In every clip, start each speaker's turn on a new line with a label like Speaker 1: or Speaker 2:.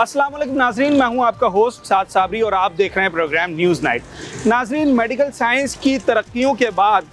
Speaker 1: अस्सलाम वालेकुम नाजरीन, मैं हूं आपका होस्ट साद साबरी और आप देख रहे हैं प्रोग्राम न्यूज़ नाइट। नाजरीन, मेडिकल साइंस की तरक्कियों के बाद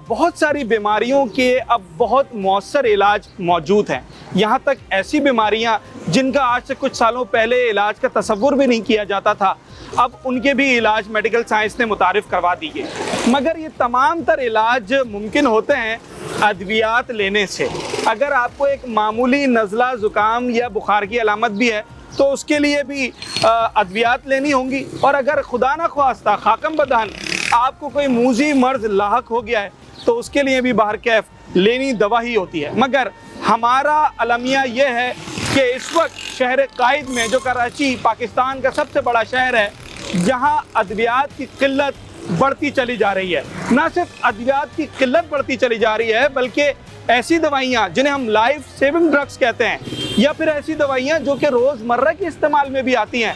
Speaker 1: बहुत सारी बीमारियों के अब बहुत मौसर इलाज मौजूद हैं। यहाँ तक ऐसी बीमारियाँ जिनका आज से कुछ सालों पहले इलाज का तसव्वुर भी नहीं किया जाता था, अब उनके भी इलाज मेडिकल साइंस ने मुतारिफ़ करवा दिए। मगर ये तमाम तर इलाज मुमकिन होते हैं अद्वियात लेने से। अगर आपको एक मामूली नज़ला ज़ुकाम या बुखार की अलामत भी है तो उसके लिए भी अद्वियात लेनी होंगी, और अगर खुदा न ख्वास्ता खाकम बदान आपको कोई मूजी मर्ज लाहक हो गया है तो उसके लिए भी बाहर कैफ लेनी दवा ही होती है। मगर हमारा अलमिया ये है कि इस वक्त शहर कायद में, जो कराची पाकिस्तान का सबसे बड़ा शहर है, जहाँ अद्वियात की किल्लत बढ़ती चली जा रही है। न सिर्फ अद्वियात की किल्लत बढ़ती चली जा रही है, बल्कि ऐसी दवाइयाँ जिन्हें हम लाइफ सेविंग ड्रग्स कहते हैं, या फिर ऐसी दवाइयाँ जो कि रोज़मर्रा के इस्तेमाल में भी आती हैं,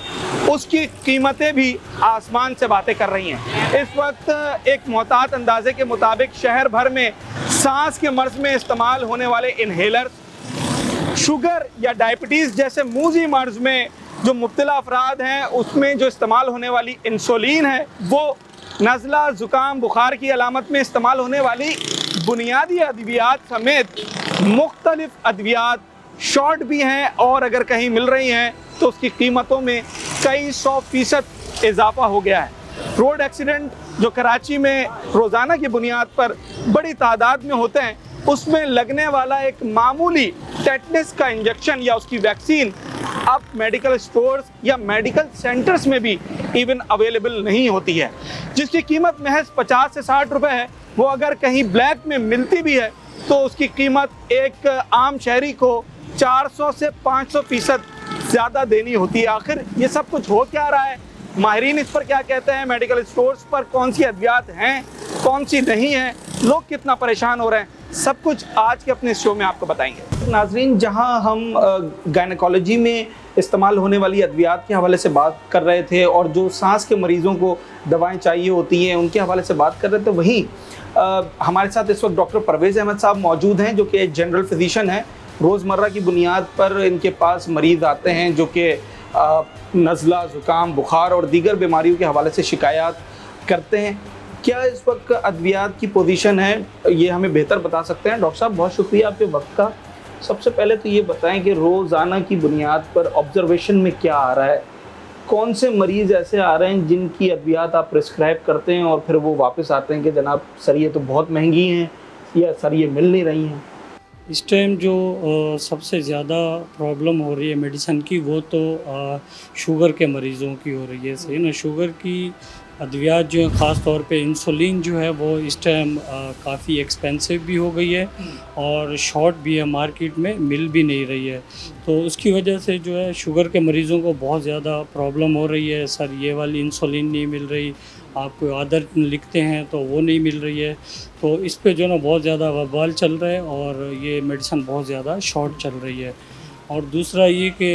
Speaker 1: उसकी कीमतें भी आसमान से बातें कर रही हैं। इस वक्त एक मोहतात अंदाजे के मुताबिक शहर भर में सांस के मर्ज में इस्तेमाल होने वाले इन्हेलर, शुगर या डायबिटीज़ जैसे मूजी मर्ज में जो मुब्तला अफराद हैं उसमें जो इस्तेमाल होने वाली इंसुलिन है, वो नज़ला ज़ुकाम बुखार की अलामत में इस्तेमाल होने वाली बुनियादी अद्वियात समेत मुख्तलिफ अद्वियात शॉर्ट भी हैं, और अगर कहीं मिल रही हैं तो उसकी कीमतों में कई 100% इजाफा हो गया है। रोड एक्सीडेंट जो कराची में रोज़ाना की बुनियाद पर बड़ी तादाद में होते हैं, उसमें लगने वाला एक मामूली टेटनस का इंजेक्शन या उसकी वैक्सीन अब मेडिकल स्टोर्स या मेडिकल सेंटर्स में भी इवन अवेलेबल नहीं होती है, जिसकी कीमत महज 50 से 60 रुपए है। वो अगर कहीं ब्लैक में मिलती भी है तो उसकी कीमत एक आम शहरी को 400 से 500% ज़्यादा देनी होती है। आखिर ये सब कुछ हो क्या रहा है, माहिरीन इस पर क्या कहते हैं, मेडिकल स्टोर्स पर कौन सी अद्वियात हैं, कौन सी नहीं हैं, लोग कितना परेशान हो रहे हैं, सब कुछ आज के अपने शो में आपको बताएंगे। नाजरीन, जहां हम गायनेकोलॉजी में इस्तेमाल होने वाली अद्वियात के हवाले से बात कर रहे थे और जो सांस के मरीज़ों को दवाएं चाहिए होती हैं उनके हवाले से बात कर रहे थे, वहीं हमारे साथ इस वक्त डॉक्टर परवेज़ अहमद साहब मौजूद हैं, जो कि एक जनरल फिजिशियन हैं। रोज़मर्रा की बुनियाद पर इनके पास मरीज़ आते हैं जो कि नज़ला ज़ुकाम बुखार और दीगर बीमारियों के हवाले से शिकायत करते हैं। क्या इस वक्त अद्वियात की पोजीशन है, ये हमें बेहतर बता सकते हैं? डॉक्टर साहब, बहुत शुक्रिया आपके वक्त का। सबसे पहले तो ये बताएं कि रोज़ाना की बुनियाद पर ऑब्जर्वेशन में क्या आ रहा है, कौन से मरीज़ ऐसे आ रहे हैं जिनकी अद्वियात आप प्रिस्क्राइब करते हैं और फिर वो वापस आते हैं कि जनाब सर ये तो बहुत महंगी हैं, या सर ये मिल नहीं रही हैं?
Speaker 2: इस टाइम जो सबसे ज़्यादा प्रॉब्लम हो रही है मेडिसिन की, वो तो शुगर के मरीज़ों की हो रही है। सही ना, शुगर की अद्वियात जो है, ख़ास तौर पे इंसुलिन जो है वो इस टाइम काफ़ी एक्सपेंसिव भी हो गई है और शॉर्ट भी है, मार्केट में मिल भी नहीं रही है। तो उसकी वजह से जो है शुगर के मरीज़ों को बहुत ज़्यादा प्रॉब्लम हो रही है। सर ये वाली इंसुलिन नहीं मिल रही, आपको अदर लिखते हैं तो वो नहीं मिल रही है। तो इस पे जो ना बहुत ज़्यादा बवाल चल रहा है और ये मेडिसिन बहुत ज़्यादा शॉर्ट चल रही है। और दूसरा ये कि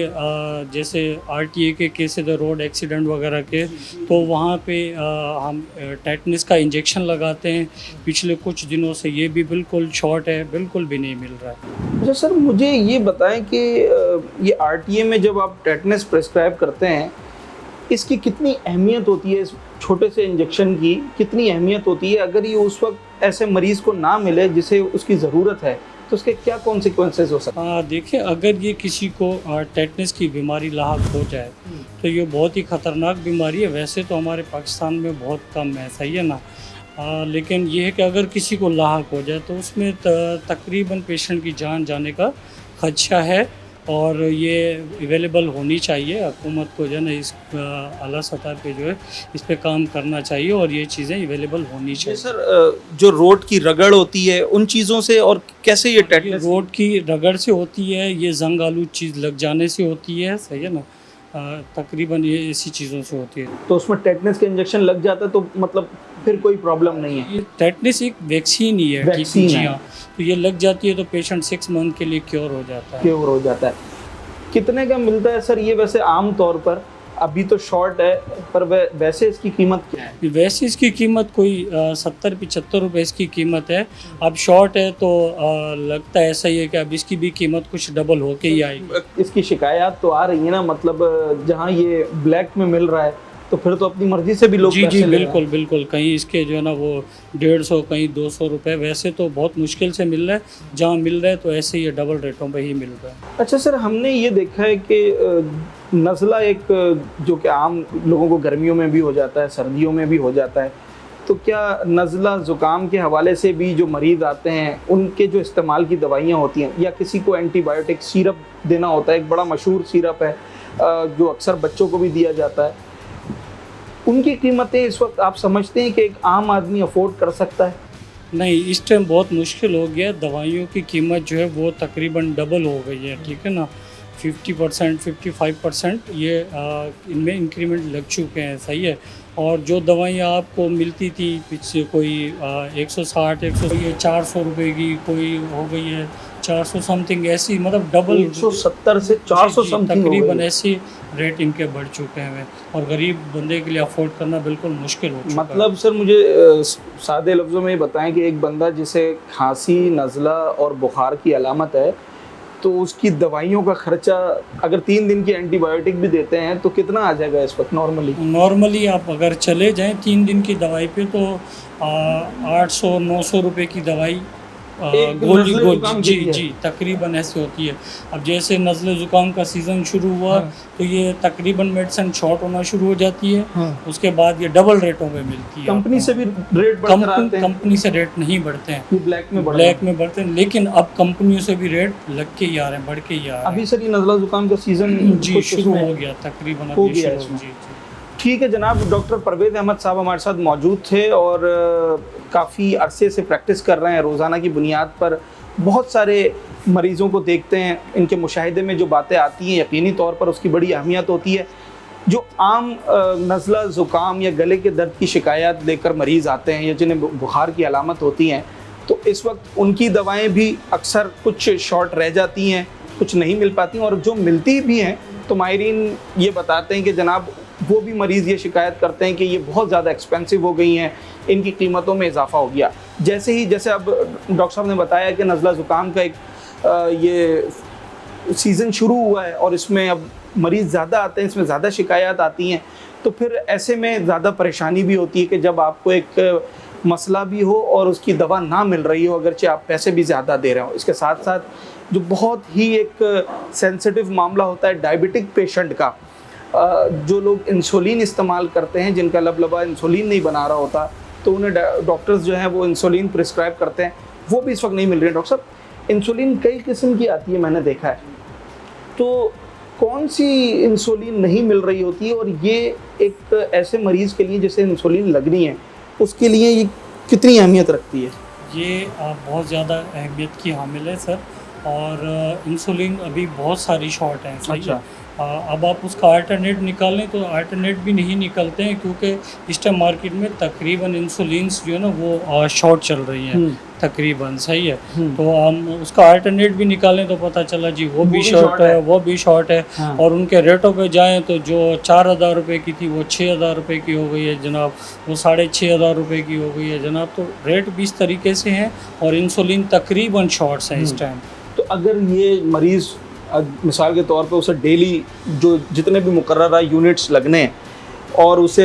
Speaker 2: जैसे आरटीए के केसेस है, रोड एक्सीडेंट वगैरह के, तो वहाँ पे हम टेटनस का इंजेक्शन लगाते हैं। पिछले कुछ दिनों से ये भी बिल्कुल शॉर्ट है, बिल्कुल भी नहीं मिल रहा है।
Speaker 1: अच्छा सर, मुझे ये बताएं कि ये आरटीए में जब आप टेटनस प्रिस्क्राइब करते हैं, इसकी कितनी अहमियत होती है, इस छोटे से इंजेक्शन की कितनी अहमियत होती है? अगर ये उस वक्त ऐसे मरीज़ को ना मिले जिसे उसकी ज़रूरत है तो उसके क्या कॉन्सिक्वेंसेस हो सकते हैं?
Speaker 2: देखिए, अगर ये किसी को टेटनस की बीमारी लाहक हो जाए तो ये बहुत ही ख़तरनाक बीमारी है। वैसे तो हमारे पाकिस्तान में बहुत कम है, सही है ना, लेकिन ये है कि अगर किसी को लाहक हो जाए तो उसमें तकरीबन पेशेंट की जान जाने का खदशा है, और ये अवेलेबल होनी चाहिए। हुकूमत को जो है ना इस आला सतह पे जो है इस पे काम करना चाहिए और ये चीज़ें अवेलेबल होनी चाहिए।
Speaker 1: सर, जो रोड की रगड़ होती है उन चीज़ों से, और कैसे ये टेटनस?
Speaker 2: रोड की रगड़ से होती है, ये जंग आलू चीज़ लग जाने से होती है, सही है ना, तकरीबन ये ऐसी चीज़ों से होती है।
Speaker 1: तो उसमें टेटनस का इंजेक्शन लग जाता है तो मतलब फिर कोई प्रॉब्लम नहीं है?
Speaker 2: ये टेटनस एक वैक्सीन ही है,
Speaker 1: वैक्सीन
Speaker 2: जी
Speaker 1: है।
Speaker 2: हाँ। तो ये लग जाती है तो पेशेंट 6 मंथ के लिए क्योर हो जाता है।
Speaker 1: क्योर हो जाता है। कितने का मिलता है सर ये वैसे आम तौर पर? अभी तो शॉर्ट है, पर वैसे इसकी कीमत क्या है?
Speaker 2: वैसे इसकी कीमत कोई 70-75 रुपये इसकी कीमत है। अब शॉर्ट है तो लगता है ऐसा ही है कि अब इसकी भी कीमत कुछ डबल होके ही आएगी।
Speaker 1: इसकी शिकायत तो आ रही है ना, मतलब जहाँ ये ब्लैक में मिल रहा है तो फिर तो अपनी मर्जी से भी लोग
Speaker 2: जी
Speaker 1: पैसे
Speaker 2: जी
Speaker 1: ले रहे हैं।
Speaker 2: बिल्कुल बिल्कुल, कहीं इसके जो है ना वो 150 कहीं 200 रुपये, वैसे तो बहुत मुश्किल से मिल रहा है, जहाँ मिल रहा है तो ऐसे ही डबल रेटों पे ही मिल रहा है।
Speaker 1: अच्छा सर, हमने ये देखा है कि नज़ला एक जो कि आम लोगों को गर्मियों में भी हो जाता है, सर्दियों में भी हो जाता है, तो क्या नज़ला ज़ुकाम के हवाले से भी जो मरीज़ आते हैं उनके जो इस्तेमाल की दवाइयाँ होती हैं, या किसी को एंटीबायोटिक सिरप देना होता है, एक बड़ा मशहूर सिरप है जो अक्सर बच्चों को भी दिया जाता है, उनकी कीमतें इस वक्त आप समझते हैं कि एक आम आदमी अफोर्ड कर सकता है?
Speaker 2: नहीं, इस टाइम बहुत मुश्किल हो गया है। दवाइयों की कीमत जो है वो तकरीबन डबल हो गई है, ठीक है ना। 50% 55% ये इनमें इंक्रीमेंट लग चुके हैं, सही है। और जो दवाइयाँ आपको मिलती थी पीछे कोई 160 100, ये 400 रुपये की कोई हो गई है, 400 समथिंग, ऐसी मतलब डबल
Speaker 1: 170 से 400 समथिंग हो
Speaker 2: तकरीबन
Speaker 1: गई।
Speaker 2: ऐसी रेट इनके बढ़ चुके हैं और गरीब बंदे के लिए अफोर्ड करना बिल्कुल मुश्किल हो चुका है।
Speaker 1: मतलब सर मुझे सादे लफ्ज़ों में ये बताएं कि एक बंदा जिसे खांसी, नज़ला और बुखार की अलामत है, तो उसकी दवाइयों का खर्चा अगर 3 दिन की एंटीबायोटिक भी देते हैं तो कितना आ जाएगा इस वक्त
Speaker 2: नॉर्मली आप अगर चले जाएं 3 दिन की दवाई पे तो 800-900 रुपए की दवाई
Speaker 1: एक
Speaker 2: गोली
Speaker 1: नज़ले ज़ुकाम
Speaker 2: जी
Speaker 1: की है।
Speaker 2: जी तकरीबन ऐसे होती है। अब जैसे नज़ले ज़ुकाम का सीज़न शुरू हुआ
Speaker 1: हाँ।
Speaker 2: तो ये तकरीबन मेडिसिन शॉर्ट होना शुरू हो जाती है,
Speaker 1: हाँ।
Speaker 2: उसके बाद ये डबल रेटों में मिलती है।
Speaker 1: कंपनी से भी रेट बढ़कर आते हैं,
Speaker 2: कंपनी से रेट नहीं बढ़ते हैं,
Speaker 1: ये ब्लैक में बढ़
Speaker 2: ब्लैक में बढ़ते हैं, लेकिन अब कंपनियों से भी रेट लग के ही आ रहे हैं, बढ़ के ही आ रहे
Speaker 1: अभी सर ये नज़ला ज़ुकाम का सीज़न
Speaker 2: हैं। जी
Speaker 1: कुछ
Speaker 2: शुरू
Speaker 1: उसमें
Speaker 2: हो गया तकरीबन,
Speaker 1: हो
Speaker 2: अभी
Speaker 1: गया
Speaker 2: शुरू
Speaker 1: इसमें।
Speaker 2: जी जी।
Speaker 1: ठीक है जनाब, डॉक्टर परवेज़ अहमद साहब हमारे साथ मौजूद थे और काफ़ी अरसे से प्रैक्टिस कर रहे हैं, रोज़ाना की बुनियाद पर बहुत सारे मरीज़ों को देखते हैं, इनके मुशाहिदे में जो बातें आती हैं यकीनी तौर पर उसकी बड़ी अहमियत होती है। जो आम नज़ला ज़ुकाम या गले के दर्द की शिकायत लेकर मरीज़ आते हैं या जिन्हें बुखार की अलामत होती हैं, तो इस वक्त उनकी दवाएं भी अक्सर कुछ शॉर्ट रह जाती हैं, कुछ नहीं मिल पाती, और जो मिलती भी हैं तो माहिरीन ये बताते हैं कि जनाब वो भी मरीज़ ये शिकायत करते हैं कि ये बहुत ज़्यादा एक्सपेंसिव हो गई हैं, इनकी कीमतों में इजाफा हो गया। जैसे अब डॉक्टर साहब ने बताया कि नज़ला ज़ुकाम का एक ये सीज़न शुरू हुआ है और इसमें अब मरीज़ ज़्यादा आते हैं, इसमें ज़्यादा शिकायत आती हैं, तो फिर ऐसे में ज़्यादा परेशानी भी होती है कि जब आपको एक मसला भी हो और उसकी दवा ना मिल रही हो, अगरचे आप पैसे भी ज़्यादा दे रहे हो। इसके साथ साथ जो बहुत ही एक सेंसिटिव मामला होता है डायबिटिक पेशेंट का, जो लोग इंसुलिन इस्तेमाल करते हैं, जिनका लबलबा इंसुलिन नहीं बना रहा होता, तो उन्हें डॉक्टर्स जो हैं वो इंसुलिन प्रिस्क्राइब करते हैं, वो भी इस वक्त नहीं मिल रहे हैं। डॉक्टर साहब, इंसुलिन कई किस्म की आती है, मैंने देखा है, तो कौन सी इंसुलिन नहीं मिल रही होती है, और ये एक ऐसे मरीज़ के लिए जिसे इंसुलिन लगनी है उसके लिए ये कितनी अहमियत रखती है?
Speaker 2: ये बहुत ज़्यादा अहमियत की हामिल है सर, और इंसुलिन अभी बहुत सारी शॉर्ट हैं, सही है। अब आप उसका अल्टरनेट निकालें तो अल्टरनेट भी नहीं निकलते हैं, क्योंकि इस टाइम मार्केट में तकरीबन इंसुलिन्स जो है ना वो शॉर्ट चल रही हैं तकरीबन, सही है। तो हम उसका अल्टरनेट भी निकालें तो पता चला जी वो भी शॉर्ट है, वो भी शॉर्ट है।
Speaker 1: हाँ।
Speaker 2: और उनके रेटों पे जाएं तो जो 4,000 रुपये की थी वो 6,000 रुपये की हो गई है जनाब, वो 6,500 रुपये की हो गई है जनाब। तो रेट भी इस तरीके से हैं और इंसुलिन तकरीबन शॉर्ट्स हैं इस टाइम।
Speaker 1: तो अगर ये मरीज़ मिसाल के तौर पे उसे डेली जो जितने भी मुकर्ररा यूनिट्स लगने हैं और उसे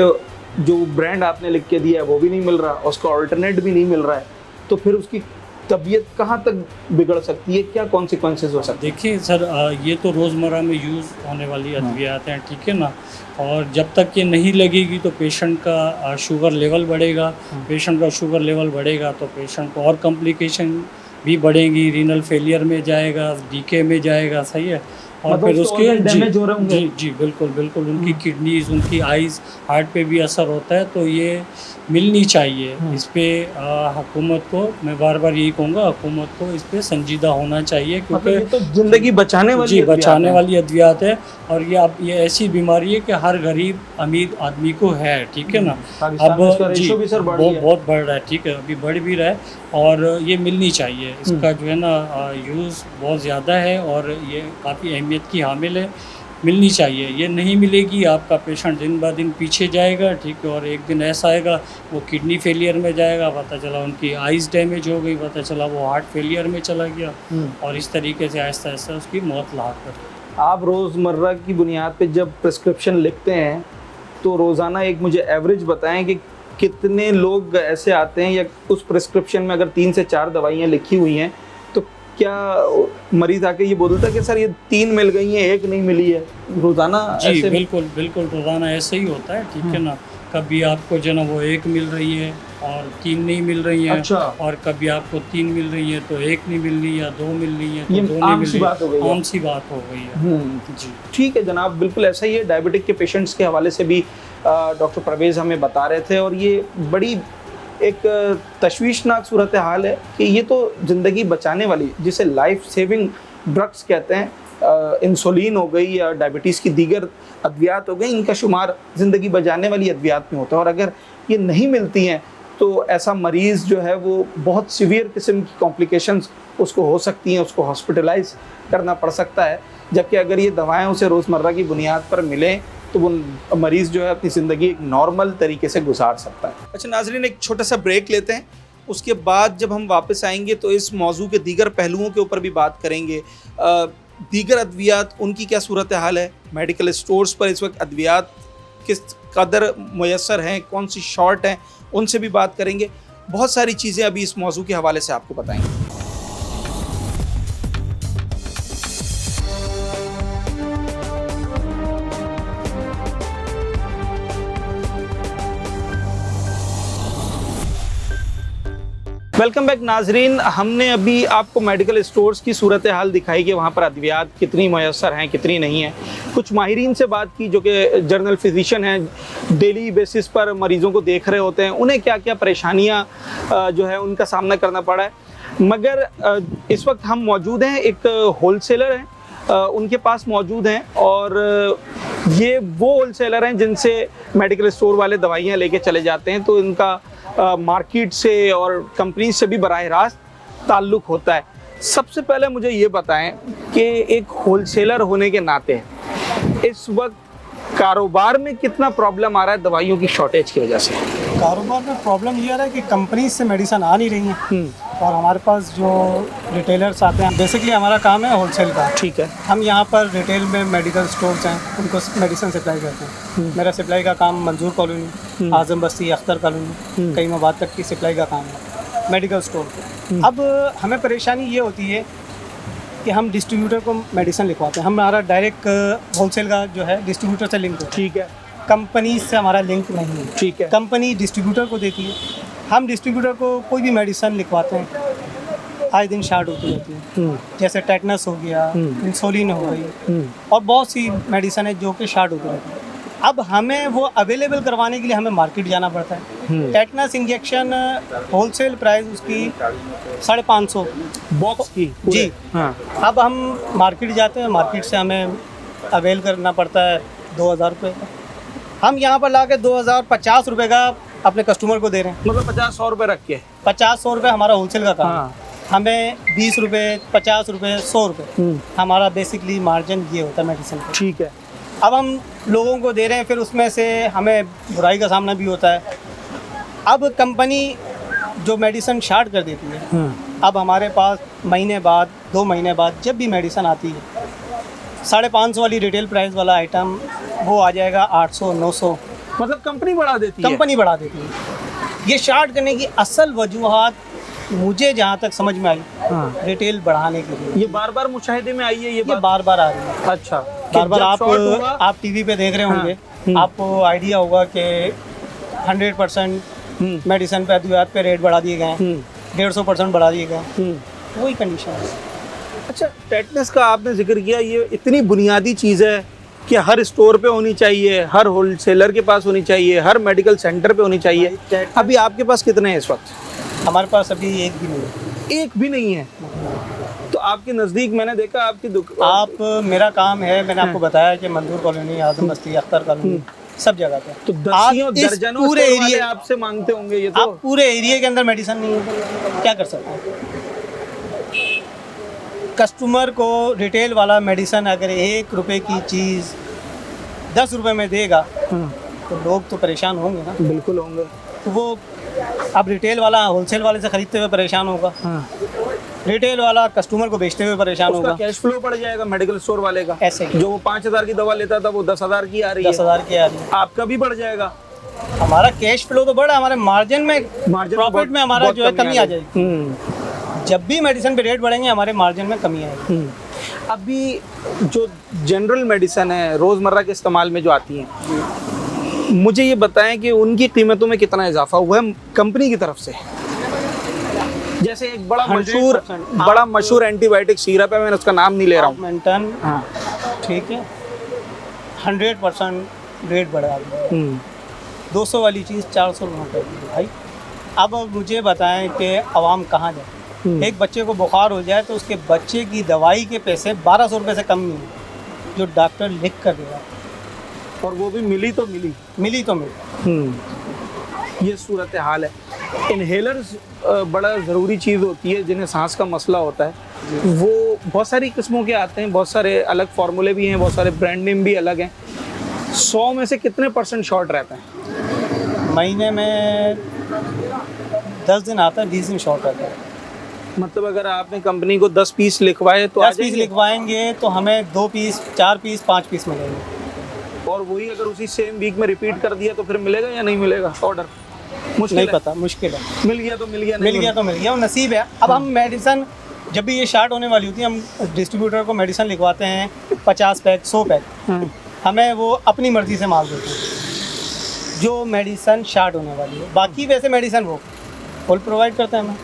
Speaker 1: जो ब्रांड आपने लिख के दिया है वो भी नहीं मिल रहा, उसका अल्टरनेट भी नहीं मिल रहा है, तो फिर उसकी तबीयत कहाँ तक बिगड़ सकती है, क्या कॉन्सिक्वेंसेस हो सकते हैं?
Speaker 2: देखिए सर, ये तो रोज़मर्रा में यूज़ होने वाली अद्वियात हैं, ठीक है ना। और जब तक ये नहीं लगेगी तो पेशेंट का शुगर लेवल बढ़ेगा, पेशेंट का शुगर लेवल बढ़ेगा तो पेशेंट को और कॉम्प्लिकेशन भी बढ़ेंगी, रीनल फेलियर में जाएगा, डीके में जाएगा, सही है। और
Speaker 1: मतलब
Speaker 2: फिर उसके
Speaker 1: डैमेज हो रहे होंगे।
Speaker 2: जी जी बिल्कुल बिल्कुल, उनकी किडनीज, उनकी आइज़, हार्ट पे भी असर होता है। तो ये मिलनी चाहिए, इस पे हुकूमत को, मैं बार बार यही कहूँगा, हुकूमत को इस पे संजीदा होना चाहिए, क्योंकि
Speaker 1: मतलब ये तो ज़िंदगी बचाने वाली
Speaker 2: जी
Speaker 1: अद्वियात
Speaker 2: बचाने
Speaker 1: हैं।
Speaker 2: वाली अद्वियात है। और ये ऐसी बीमारी है कि हर गरीब अमीर आदमी को है, ठीक है ना।
Speaker 1: पाकिस्तान में इसका
Speaker 2: अब जी
Speaker 1: रेशो भी सर बढ़ गया है।
Speaker 2: बहुत बढ़ रहा है, ठीक है, अभी बढ़ भी रहा है, और ये मिलनी चाहिए। इसका जो है ना यूज़ बहुत ज़्यादा है और ये काफ़ी अहमियत की हामिल है। मिलनी चाहिए। ये नहीं मिलेगी, आपका पेशेंट दिन ब दिन पीछे जाएगा, ठीक है, और एक दिन ऐसा आएगा वो किडनी फेलियर में जाएगा, पता चला उनकी आइज़ डैमेज हो गई, पता चला वो हार्ट फेलियर में चला गया, और इस तरीके से आहिस्ता आहिस्ता उसकी मौत लाक कर।
Speaker 1: आप रोज़मर्रा की बुनियाद पे जब प्रिस्क्रिप्शन लिखते हैं तो रोज़ाना एक मुझे एवरेज बताएं कि कितने लोग ऐसे आते हैं, या उस प्रिस्क्रिप्शन में अगर 3 से 4 दवाइयाँ लिखी हुई हैं तो क्या मरीज आके ये बोलता है कि सर ये 3 मिल गई हैं, 1 नहीं मिली है? रोज़ाना
Speaker 2: जी
Speaker 1: ऐसे
Speaker 2: बिल्कुल बिल्कुल, रोज़ाना ऐसे ही होता है, ठीक है ना। कभी आपको जो ना वो 1 मिल रही है और 3 नहीं मिल रही हैं,
Speaker 1: अच्छा।
Speaker 2: और कभी आपको 3 मिल रही है तो 1 नहीं मिल रही या 2 मिल रही है तो
Speaker 1: ये
Speaker 2: 2 नहीं
Speaker 1: आम
Speaker 2: मिल
Speaker 1: सी
Speaker 2: रही,
Speaker 1: बात हो गई है।
Speaker 2: आम सी बात हो गई है। जी
Speaker 1: ठीक है जनाब, बिल्कुल ऐसा ही है। डायबिटिक के पेशेंट्स के हवाले से भी डॉक्टर परवेज़ हमें बता रहे थे, और ये बड़ी एक तशवीशनाक सूरत हाल है कि ये तो ज़िंदगी बचाने वाली, जिसे लाइफ सेविंग ड्रग्स कहते हैं, इंसुलिन हो गई या डायबिटीज़ की दीगर अद्वियात हो गई, इनका शुमार ज़िंदगी बचाने वाली अद्वियात में होता है। और अगर ये नहीं मिलती हैं तो ऐसा मरीज़ जो है वो बहुत सीवियर किस्म की कॉम्प्लिकेशंस उसको हो सकती हैं, उसको हॉस्पिटलाइज करना पड़ सकता है। जबकि अगर ये दवाएं उसे रोज़मर्रा की बुनियाद पर मिलें तो वो मरीज़ जो है अपनी ज़िंदगी एक नॉर्मल तरीके से गुजार सकता है। अच्छा नाज़रीन, एक छोटा सा ब्रेक लेते हैं, उसके बाद जब हम वापस आएंगे तो इस मौजू के दीगर पहलुओं के ऊपर भी बात करेंगे। दीगर अद्वियात उनकी क्या सूरत हाल है, मेडिकल स्टोर्स पर इस वक्त अद्वियात किस कदर मुयस्सर हैं, कौन सी शॉर्ट हैं, उनसे भी बात करेंगे। बहुत सारी चीज़ें अभी इस मौजू के हवाले से आपको बताएंगे। वेलकम बैक नाजरीन, हमने अभी आपको मेडिकल स्टोर्स की सूरत हाल दिखाई कि वहाँ पर अद्वियात कितनी मैसर हैं, कितनी नहीं हैं। कुछ माहिरीन से बात की जो कि जर्नल फिजिशियन हैं, डेली बेसिस पर मरीज़ों को देख रहे होते हैं, उन्हें क्या क्या परेशानियाँ जो है उनका सामना करना पड़ा है। मगर इस वक्त हम मौजूद हैं, एक होलसेलर हैं, उनके पास मौजूद हैं, और ये वो होलसेलर हैं जिनसे मेडिकल स्टोर वाले दवाइयाँ लेके चले जाते हैं, तो इनका मार्केट से और कंपनी से भी बराह रास्त ताल्लुक़ होता है। सबसे पहले मुझे ये बताएं कि एक होलसेलर होने के नाते इस वक्त कारोबार में कितना प्रॉब्लम आ रहा है दवाइयों की शॉर्टेज की वजह से?
Speaker 3: कारोबार में प्रॉब्लम ये आ रहा है कि कंपनी से मेडिसिन आ नहीं रही हैं, और हमारे पास जो रिटेलर्स आते हैं, बेसिकली हमारा काम है होलसेल का।
Speaker 1: ठीक है।
Speaker 3: हम यहाँ पर रिटेल में मेडिकल स्टोर्स हैं, उनको मेडिसिन सप्लाई करते हैं। मेरा सप्लाई का काम मंजूर कॉलोनी, आजम बस्ती, अख्तर कॉलोनी, कई मवाद तक की सप्लाई का काम है मेडिकल स्टोर को। अब हमें परेशानी ये होती है कि हम डिस्ट्रीब्यूटर को मेडिसिन लिखवाते हैं। हमारा डायरेक्ट होलसेल का जो है डिस्ट्रीब्यूटर से लिंक है।
Speaker 1: ठीक है।
Speaker 3: कंपनी से हमारा लिंक नहीं है।
Speaker 1: ठीक है।
Speaker 3: कंपनी डिस्ट्रीब्यूटर को देती है, हम डिस्ट्रीब्यूटर को कोई भी मेडिसिन लिखवाते हैं, आए दिन शार्ट होती रहती है। जैसे टेटनस हो गया, इंसुलिन हो गई, और बहुत सी मेडिसिन है जो कि शार्ट होती रहती है। अब हमें वो अवेलेबल करवाने के लिए हमें मार्केट जाना पड़ता है। टेटनस इंजेक्शन होलसेल प्राइस उसकी 550
Speaker 1: बॉक्स की
Speaker 3: जी।
Speaker 1: हाँ।
Speaker 3: अब हम मार्केट जाते हैं, मार्केट से हमें अवेल करना पड़ता है 2000 रुपये का। हम यहाँ पर ला के 2050 रुपये का अपने कस्टमर को दे रहे हैं।
Speaker 1: मतलब 50-100 रुपये रख के?
Speaker 3: 50-100 रुपये हमारा होलसेल का काम
Speaker 1: हाँ।
Speaker 3: है। हमें 20 रुपये, 50 रुपये, 100 रुपये हमारा बेसिकली मार्जिन ये होता है मेडिसिन का।
Speaker 1: ठीक है।
Speaker 3: अब हम लोगों को दे रहे हैं, फिर उसमें से हमें बुराई का सामना भी होता है। अब कंपनी जो मेडिसिन शार्ट कर देती है, अब हमारे पास महीने बाद, 2 महीने बाद जब भी मेडिसिन आती है, 550 वाली रिटेल प्राइस वाला आइटम वो आ जाएगा 800, 900।
Speaker 1: मतलब कंपनी बढ़ा देती है?
Speaker 3: कंपनी बढ़ा देती है। ये शार्ट करने की असल वजूहात मुझे जहाँ तक समझ में आई, रिटेल बढ़ाने के लिए।
Speaker 1: ये बार बार मुशाहिदे में आई है ये बात?
Speaker 3: बार बार आ रही है।
Speaker 1: अच्छा।
Speaker 3: बार बार आप टीवी पे देख रहे होंगे, आपको आइडिया होगा कि 100% मेडिसिन पे, अद्वियात पे रेट बढ़ा दिए गए हैं, 150% बढ़ा दिए गए हैं। वही कंडीशन है।
Speaker 1: अच्छा, टेटनस का आपने जिक्र किया, ये इतनी बुनियादी चीज़ है कि हर स्टोर पे होनी चाहिए, हर होलसेलर के पास होनी चाहिए, हर मेडिकल सेंटर पे होनी चाहिए। अभी आपके पास कितने हैं इस वक्त?
Speaker 3: हमारे पास अभी एक भी नहीं है।
Speaker 1: एक भी नहीं है? तो आपके नज़दीक मैंने देखा आपकी
Speaker 3: आप मेरा काम है, मैंने आपको बताया कि मंजूर कॉलोनी, आजम बस्ती, अख्तर कॉलोनी, सब जगह पे।
Speaker 1: तो दर्जनों पूरे एरिया आपसे मांगते होंगे ये तो?
Speaker 3: आप पूरे एरिया के अंदर मेडिसिन नहीं है, क्या कर सकते हैं? कस्टमर को रिटेल वाला मेडिसिन अगर 1 रुपए की चीज़ 10 रुपए में देगा तो लोग तो परेशान होंगे ना।
Speaker 1: बिल्कुल होंगे।
Speaker 3: तो वो अब रिटेल वाला होलसेल वाले से खरीदते हुए परेशान होगा, रिटेल वाला कस्टमर को बेचते हुए परेशान
Speaker 1: उसका
Speaker 3: होगा।
Speaker 1: कैश फ्लो बढ़ जाएगा मेडिकल स्टोर वाले का।
Speaker 3: ऐसे ही।
Speaker 1: जो वो 5,000 की दवा लेता था वो 10,000 की आ रही है,
Speaker 3: 10,000 की आ रही है।
Speaker 1: आपका भी बढ़ जाएगा।
Speaker 3: हमारा कैश फ्लो तो बढ़ा, हमारे मार्जिन में प्रॉफिट में हमारा जो है कमी आ जाएगी। जब भी मेडिसिन पे रेट बढ़ेंगे हमारे मार्जिन में कमी आएगी।
Speaker 1: अभी जो जनरल मेडिसिन है रोज़मर्रा के इस्तेमाल में जो आती हैं, मुझे ये बताएं कि उनकी कीमतों में कितना इजाफा हुआ है कंपनी की तरफ से। जैसे एक बड़ा मशहूर एंटीबायोटिक सिरप है, मैंने उसका नाम नहीं ले रहा हूँ।
Speaker 3: ऑगमेंटन,
Speaker 1: हाँ
Speaker 3: ठीक है, 100% रेट बढ़ा दिया। 200 वाली चीज़ 400 रुपये कर दी भाई। अब मुझे बताएं कि आवाम कहाँ जाए। एक बच्चे को बुखार हो जाए तो उसके बच्चे की दवाई के पैसे 1200 रुपये से कम नहीं है जो डॉक्टर लिख कर देगा,
Speaker 1: और वो भी मिली तो मिली। ये सूरत हाल है। इनहेलर्स बड़ा ज़रूरी चीज़ होती है जिन्हें सांस का मसला होता है। वो बहुत सारी किस्मों के आते हैं, बहुत सारे अलग फार्मूले भी हैं, बहुत सारे ब्रांड नेम भी अलग हैं। 100 में से कितने % शॉर्ट रहते हैं?
Speaker 3: महीने में 10 दिन आता है, 20 दिन शॉर्ट रहता है।
Speaker 1: मतलब अगर आपने कंपनी को 10 पीस लिखवाए तो
Speaker 3: 10 पीस लिखवाएंगे तो हमें 2 पीस, 4 पीस, 5 पीस मिलेंगे।
Speaker 1: और वही अगर उसी सेम वीक में रिपीट कर दिया तो फिर मिलेगा या नहीं मिलेगा ऑर्डर? मुश्किल
Speaker 3: नहीं
Speaker 1: है।
Speaker 3: पता, मुश्किल है।
Speaker 1: मिल गया तो मिल गया,
Speaker 3: मिल गया तो मिल गया, वो नसीब है। अब हम मेडिसिन जब भी ये शार्ट होने वाली होती है, हम डिस्ट्रीब्यूटर को मेडिसिन लिखवाते हैं 50 पैक, 100 पैक, हमें वो अपनी मर्ज़ी से माल देते हैं जो मेडिसिन शार्ट होने वाली है। बाकी वैसे मेडिसिन वो फुल प्रोवाइड करते हैं, हमें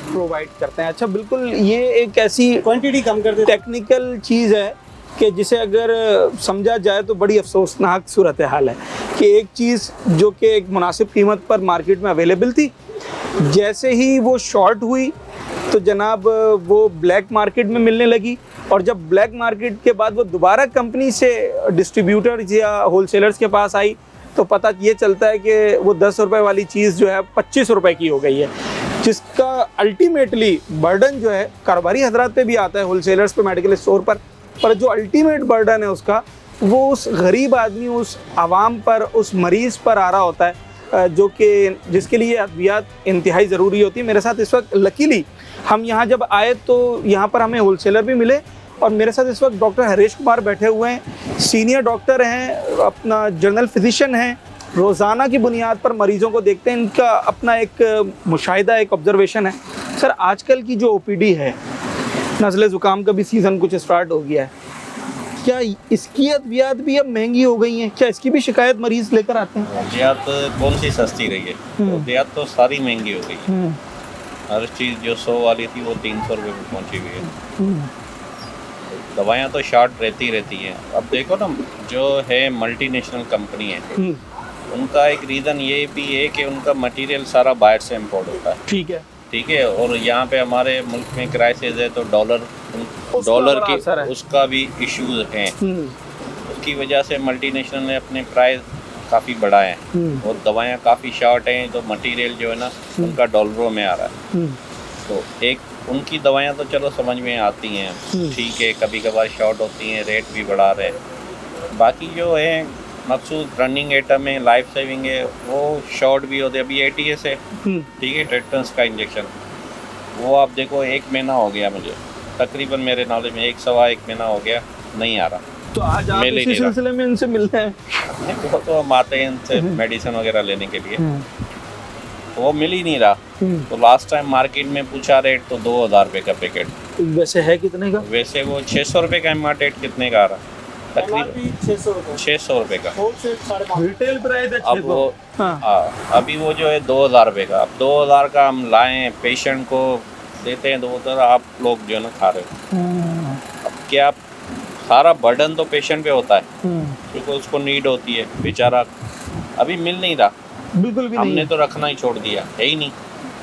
Speaker 1: प्रोवाइड करते हैं। अच्छा, बिल्कुल, ये एक ऐसी
Speaker 3: क्वांटिटी कम कर देते हैं।
Speaker 1: टेक्निकल चीज़ है कि जिसे अगर समझा जाए तो बड़ी अफसोसनाक सूरत हाल है कि एक चीज़ जो कि एक मुनासिब कीमत पर मार्केट में अवेलेबल थी, जैसे ही वो शॉर्ट हुई तो जनाब वो ब्लैक मार्केट में मिलने लगी। और जब ब्लैक मार्केट के बाद वो दोबारा कंपनी से डिस्ट्रीब्यूटर्स या होलसेलर्स के पास आई तो पता ये चलता है कि वो 10 रुपये वाली चीज़ जो है 25 रुपये की हो गई है, जिसका अल्टीमेटली बर्डन जो है कारोबारी हजरात पे भी आता है, होलसेलर्स पे, मेडिकल स्टोर पर जो अल्टीमेट बर्डन है उसका वो उस गरीब आदमी, उस आवाम पर, उस मरीज़ पर आ रहा होता है जो कि जिसके लिए अद्वियात इंतहाई ज़रूरी होती है। मेरे साथ इस वक्त लकीली हम यहाँ जब आए तो यहाँ पर हमें होलसेलर भी मिले और मेरे साथ इस वक्त डॉक्टर हरीश कुमार बैठे हुए हैं, सीनियर डॉक्टर हैं, अपना जनरल फिजिशियन हैं, रोज़ाना की बुनियाद पर मरीज़ों को देखते हैं। इनका अपना एक मुशाहिदा, एक ऑब्जर्वेशन है। सर, आजकल की जो OPD है, नज़ले ज़ुकाम का भी सीज़न कुछ स्टार्ट हो गया है, क्या इसकी अद्वियात भी अब महंगी हो गई हैं? क्या इसकी भी शिकायत मरीज़ लेकर आते हैं?
Speaker 4: अद्वियात कौन सी सस्ती रही है? अद्वियात तो सारी महंगी हो गई है। हर चीज़ जो 100 वाली थी वो 300 रुपये में पहुँची हुई है। दवाइयाँ तो शॉर्ट रहती हैं। अब देखो ना, जो है मल्टीनेशनल कंपनी है, उनका एक रीज़न ये भी है कि उनका मटेरियल सारा बाहर से इम्पोर्ट होता है। ठीक है, और यहाँ पे हमारे मुल्क में क्राइसिस है तो डॉलर की उसका भी इश्यूज हैं। उसकी वजह से मल्टीनेशनल ने अपने प्राइस काफ़ी बढ़ाए हैं और दवाइयाँ काफ़ी शॉर्ट हैं, तो मटेरियल जो है ना उनका डॉलरों में आ रहा है। तो एक उनकी दवाइयाँ तो चलो समझ में आती हैं, ठीक है, कभी कभार शॉर्ट होती हैं, रेट भी बढ़ा रहे हैं। बाकी जो है मखसूस रनिंग आइटम है, लाइफ सेविंग है, वो शॉर्ट भी होते हैं। अभी ATS है, ठीक है, टेटनस का इंजेक्शन, वो आप देखो 1 महीना हो गया मुझे, तकरीबन मेरे नॉलेज में 1-1.25 महीना हो गया, नहीं आ रहा।
Speaker 1: तो आज आप इसी सिलसिले में इनसे मिलते हैं?
Speaker 4: तो हम आते हैं इनसे मेडिसिन वगैरह लेने के लिए, वो मिल ही नहीं रहा। तो लास्ट टाइम मार्केट में पूछा रेट तो 2000 रुपये का पैकेट।
Speaker 1: वैसे है कितने का?
Speaker 4: वैसे वो 600 रुपये का MR कितने का आ रहा? तकरीबन 600 रुपये का
Speaker 1: रिटेल प्राइस है।
Speaker 4: अब वो अभी वो जो है 2000 रुपये का, अब 2000 का हम लाएं, पेशेंट को देते हैं 2000, आप लोग जो है ना खा रहे हो। अब क्या, सारा बर्डन तो पेशेंट पे होता है क्योंकि उसको नीड होती है, बेचारा अभी मिल नहीं रहा।
Speaker 1: बिल्कुल भी नहीं।
Speaker 4: हमने तो रखना ही छोड़ दिया, है ही नहीं।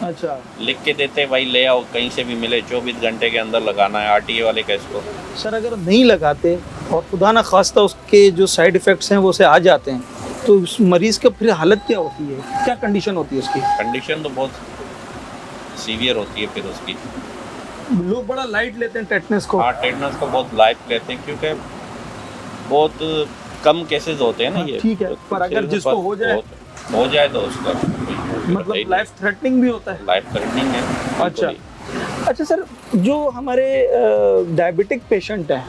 Speaker 1: अच्छा,
Speaker 4: लिख के देते भाई ले आओ, कहीं से भी मिले, 24 घंटे के अंदर लगाना है। RTA वाले का इसको
Speaker 1: सर अगर नहीं लगाते और खुदा ना खास्ता उसके जो साइड इफ़ेक्ट्स हैं वो से आ जाते हैं तो उस मरीज़ का फिर हालत क्या होती है, क्या कंडीशन होती है उसकी?
Speaker 4: कंडीशन तो बहुत सीवियर होती है फिर उसकी।
Speaker 1: लोग बड़ा लाइट लेते हैं टेटनस को।
Speaker 4: हाँ, टेटनस को बहुत लाइट लेते हैं क्योंकि बहुत कम केसेस होते हैं ना ये।
Speaker 1: ठीक है, पर अगर जिसको हो जाए
Speaker 4: तो उसका
Speaker 1: मतलब लाइफ थ्रेटनिंग भी होता है।
Speaker 4: लाइफ थ्रेटनिंग है।
Speaker 1: अच्छा अच्छा सर, जो हमारे डायबिटिक पेशेंट हैं,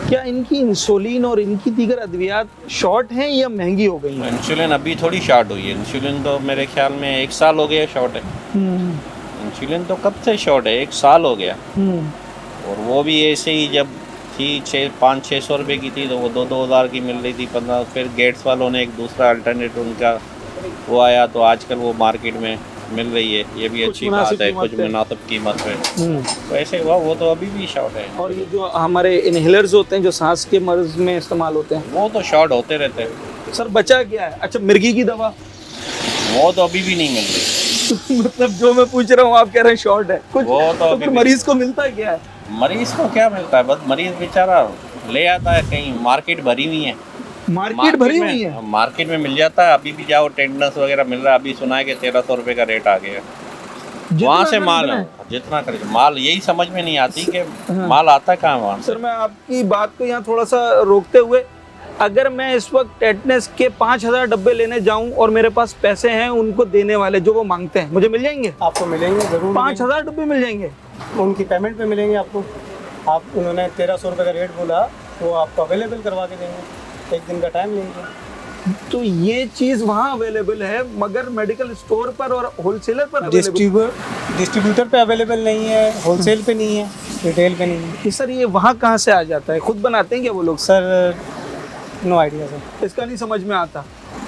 Speaker 1: क्या इनकी इंसुलिन और इनकी दीगर अद्वियात शॉर्ट हैं या महंगी हो गई हैं?
Speaker 4: इंसुलिन अभी थोड़ी शॉर्ट हुई है। इंसुलिन तो मेरे ख्याल में 1 साल हो गया शॉर्ट है। इंसुलिन तो कब से शॉर्ट है, 1 साल हो गया। और वो भी ऐसे ही जब थी 500-600 रुपये की थी तो वो 2,000 की मिल रही थी 15। फिर गेट्स वालों ने एक दूसरा अल्टरनेट उनका वो आया तो आजकल वो मार्केट में मिल रही है। ये भी अच्छी बात है, कुछ मुनासिब कीमत में। तो ऐसे हुआ, वो तो अभी भी शॉर्ट है।
Speaker 1: और ये जो हमारे इनहेलर्स होते हैं जो सांस के मर्ज में इस्तेमाल होते हैं,
Speaker 4: वो तो शॉर्ट होते रहते हैं।
Speaker 1: सर बचा क्या है? अच्छा, मिर्गी की दवा
Speaker 4: वो तो अभी भी नहीं मिल रही।
Speaker 1: मतलब जो मैं पूछ रहा हूँ आप कह रहे हैं शॉर्ट है कुछ,
Speaker 4: वो तो
Speaker 1: तो
Speaker 4: अभी
Speaker 1: फिर
Speaker 4: भी-
Speaker 1: मरीज को मिलता है क्या है?
Speaker 4: मरीज को क्या मिलता है? बस मरीज बेचारा ले आता है कहीं, मार्केट भरी हुई है।
Speaker 1: मार्केट भरी हुई है।
Speaker 4: मार्केट में मिल जाता है। अभी भी जाओ टेंडर्स वगैरह मिल रहा है। अभी सुना है कि 1300 रुपये का रेट आ गया। वहाँ से माल जितना करे माल, यही समझ में नहीं आती कि माल आता कहाँ वहाँ से।
Speaker 1: सर मैं आपकी बात को यहाँ थोड़ा सा रोकते हुए, अगर मैं इस वक्त टेटनस के 5,000 डब्बे लेने जाऊं और मेरे पास पैसे हैं उनको देने वाले जो वो मांगते हैं, मुझे मिल जाएंगे?
Speaker 3: आपको मिलेंगे ज़रूर।
Speaker 1: 5,000 डब्बे मिल जाएंगे?
Speaker 3: उनकी पेमेंट पे मिलेंगे आपको। आप उन्होंने 1300 रुपये का रेट बोला तो आपको अवेलेबल करवा के देंगे। 1 दिन का टाइम लेंगे।
Speaker 1: तो ये चीज़ वहाँ अवेलेबल है मगर मेडिकल स्टोर पर और होलसेलर पर available-
Speaker 3: डिस्ट्रीब्यूटर पे अवेलेबल नहीं है, होलसेल पे नहीं है, रिटेल पे नहीं है।
Speaker 1: कि सर ये वहाँ कहाँ से आ जाता है? खुद बनाते हैं क्या वो लोग?
Speaker 3: Sir no idea sir.
Speaker 1: इसका नहीं समझ में आता।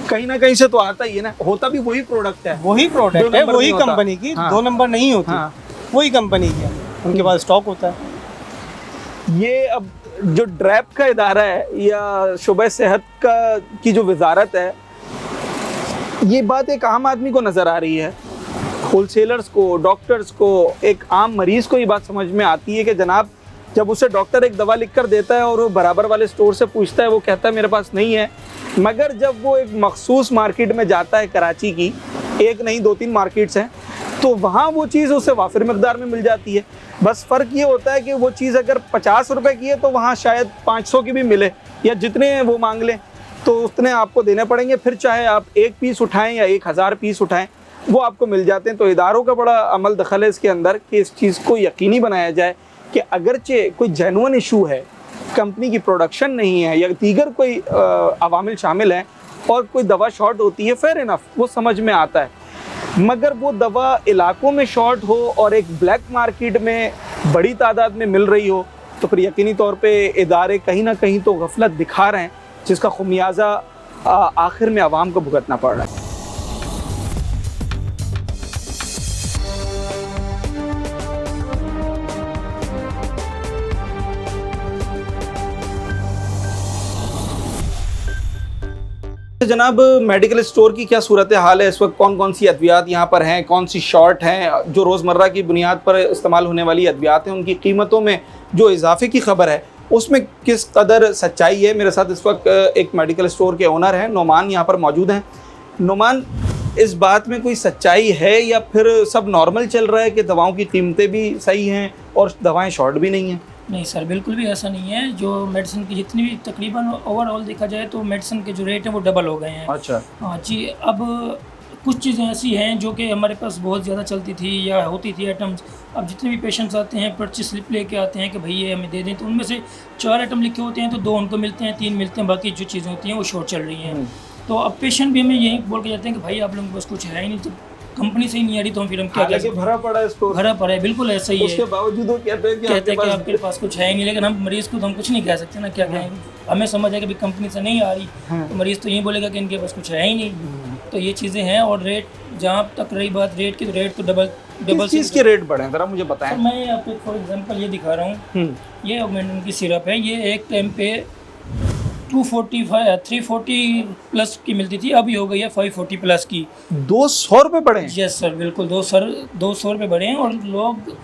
Speaker 1: कहीं ना कहीं से तो आता ही है ना, होता भी वही प्रोडक्ट है।
Speaker 3: वही प्रोडक्ट है,
Speaker 1: नंबर
Speaker 3: वही
Speaker 1: नहीं होता।
Speaker 3: कंपनी की।
Speaker 1: हाँ।
Speaker 3: 2 नंबर नहीं होती।
Speaker 1: हाँ।
Speaker 3: वही कंपनी की है, उनके पास स्टॉक होता है।
Speaker 1: ये अब जो ड्रैप का इदारा है या शुबे सेहत का की जो वजारत है, ये बात एक आम आदमी को नज़र आ रही है, होलसेलर्स को, डॉक्टर्स को, एक आम मरीज़ को ये बात समझ में आती है कि जनाब जब उसे डॉक्टर एक दवा लिख कर देता है और वो बराबर वाले स्टोर से पूछता है, वो कहता है मेरे पास नहीं है। मगर जब वो एक मखसूस मार्केट में जाता है, कराची की एक नहीं 2-3 मार्केट्स हैं, तो वहाँ वो चीज़ उसे वाफिर मकदार में मिल जाती है। बस फ़र्क ये होता है कि वो चीज़ अगर 50 रुपए की है तो वहाँ शायद 500 की भी मिले, या जितने वो मांग लें तो उतने आपको देने पड़ेंगे। फिर चाहे आप 1 पीस उठाएं या 1000 पीस उठाएं, वो आपको मिल जाते हैं। तो इदारों का बड़ा अमल दखल है इसके अंदर कि इस चीज़ को यकीनी बनाया जाए कि अगरचे कोई जेन्युइन इशू है, कंपनी की प्रोडक्शन नहीं है या दीगर कोई अवामिल शामिल हैं और कोई दवा शॉर्ट होती है, फेयर इनफ, वो समझ में आता है। मगर वो दवा इलाकों में शॉर्ट हो और एक ब्लैक मार्केट में बड़ी तादाद में मिल रही हो, तो फिर यकीनी तौर पे इदारे कहीं ना कहीं तो गफलत दिखा रहे हैं, जिसका खुमियाजा आखिर में आवाम को भुगतना पड़ रहा है। जनाब, मेडिकल स्टोर की क्या सूरत हाल है इस वक्त? कौन कौन सी अद्वियात यहाँ पर हैं, कौन सी शॉर्ट हैं? जो रोज़मर्रा की बुनियाद पर इस्तेमाल होने वाली अद्वियात हैं, उनकी कीमतों में जो इजाफे की खबर है उसमें किस कदर सच्चाई है? मेरे साथ इस वक्त एक मेडिकल स्टोर के ओनर हैं, नोमान, यहाँ पर मौजूद हैं। नोमान, इस बात में कोई सच्चाई है या फिर सब नॉर्मल चल रहा है कि दवाओं की कीमतें भी सही हैं और दवाएँ शॉर्ट भी नहीं हैं?
Speaker 5: नहीं सर, बिल्कुल भी ऐसा नहीं है। जो मेडिसिन की जितनी भी तकरीबन ओवरऑल देखा जाए तो मेडिसिन के जो रेट हैं वो डबल हो गए हैं।
Speaker 1: अच्छा।
Speaker 5: हाँ जी। अब कुछ चीज़ें ऐसी हैं जो कि हमारे पास बहुत ज़्यादा चलती थी या होती थी आइटम्स। अब जितने भी पेशेंट्स आते हैं, पर्ची स्लिप लेके आते हैं कि भाई ये हमें दे दें, तो उनमें से 4 आइटम लिखे होते हैं तो 2 उनको मिलते हैं, 3 मिलते हैं, बाकी जो चीज़ें होती हैं वो शॉर्ट चल रही हैं। तो अब पेशेंट भी हमें यही बोल के जाते हैं कि भाई आप लोगों के पास कुछ है ही नहीं, तो कंपनी से ही नहीं आ रही तो हम फिर हम क्या
Speaker 1: हालांकि भरा पड़ा है स्टोर,
Speaker 5: भरा पड़ा है, बिल्कुल ऐसा ही है।
Speaker 1: उसके बावजूद वो कहते हैं
Speaker 5: कि आपके पास कुछ है ही नहीं, लेकिन हम मरीज़ को तो हम कुछ नहीं कह सकते ना, क्या कहें? हमें समझ है कि भाई कंपनी से नहीं आ रही, तो मरीज़ तो यही बोलेगा कि इनके पास कुछ है ही नहीं। तो ये चीज़ें हैं। और रेट, जहाँ तक रही बात रेट की, तो रेट तो डबल
Speaker 1: चीज़ के रेट बढ़े, ज़रा मुझे बताएं।
Speaker 5: सर मैं आपको फॉर एग्जांपल ये दिखा रहा हूँ, ये ऑगमेंटन की सिरप है। ये एक टाइम पे 340 प्लस की मिलती थी, अभी हो गई है 540 प्लस की।
Speaker 1: 200 रुपये बढ़े हैं?
Speaker 5: यस सर, बिल्कुल 200 रुपये बढ़े हैं। और लोग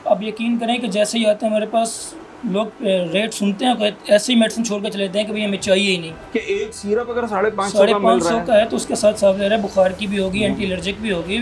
Speaker 5: अब यकीन करें कि जैसे ही आते हैं हमारे पास लोग रेट सुनते हैं ऐसे ही मेडिसिन छोड़ कर चले जाते हैं कि भाई हमें चाहिए ही नहीं।
Speaker 1: कि एक सिरप अगर 550 का मिल रहा
Speaker 5: 550
Speaker 1: है
Speaker 5: का है तो उसके साथ साथ ले रहा है बुखार की भी होगी, एंटी एलर्जिक भी होगी,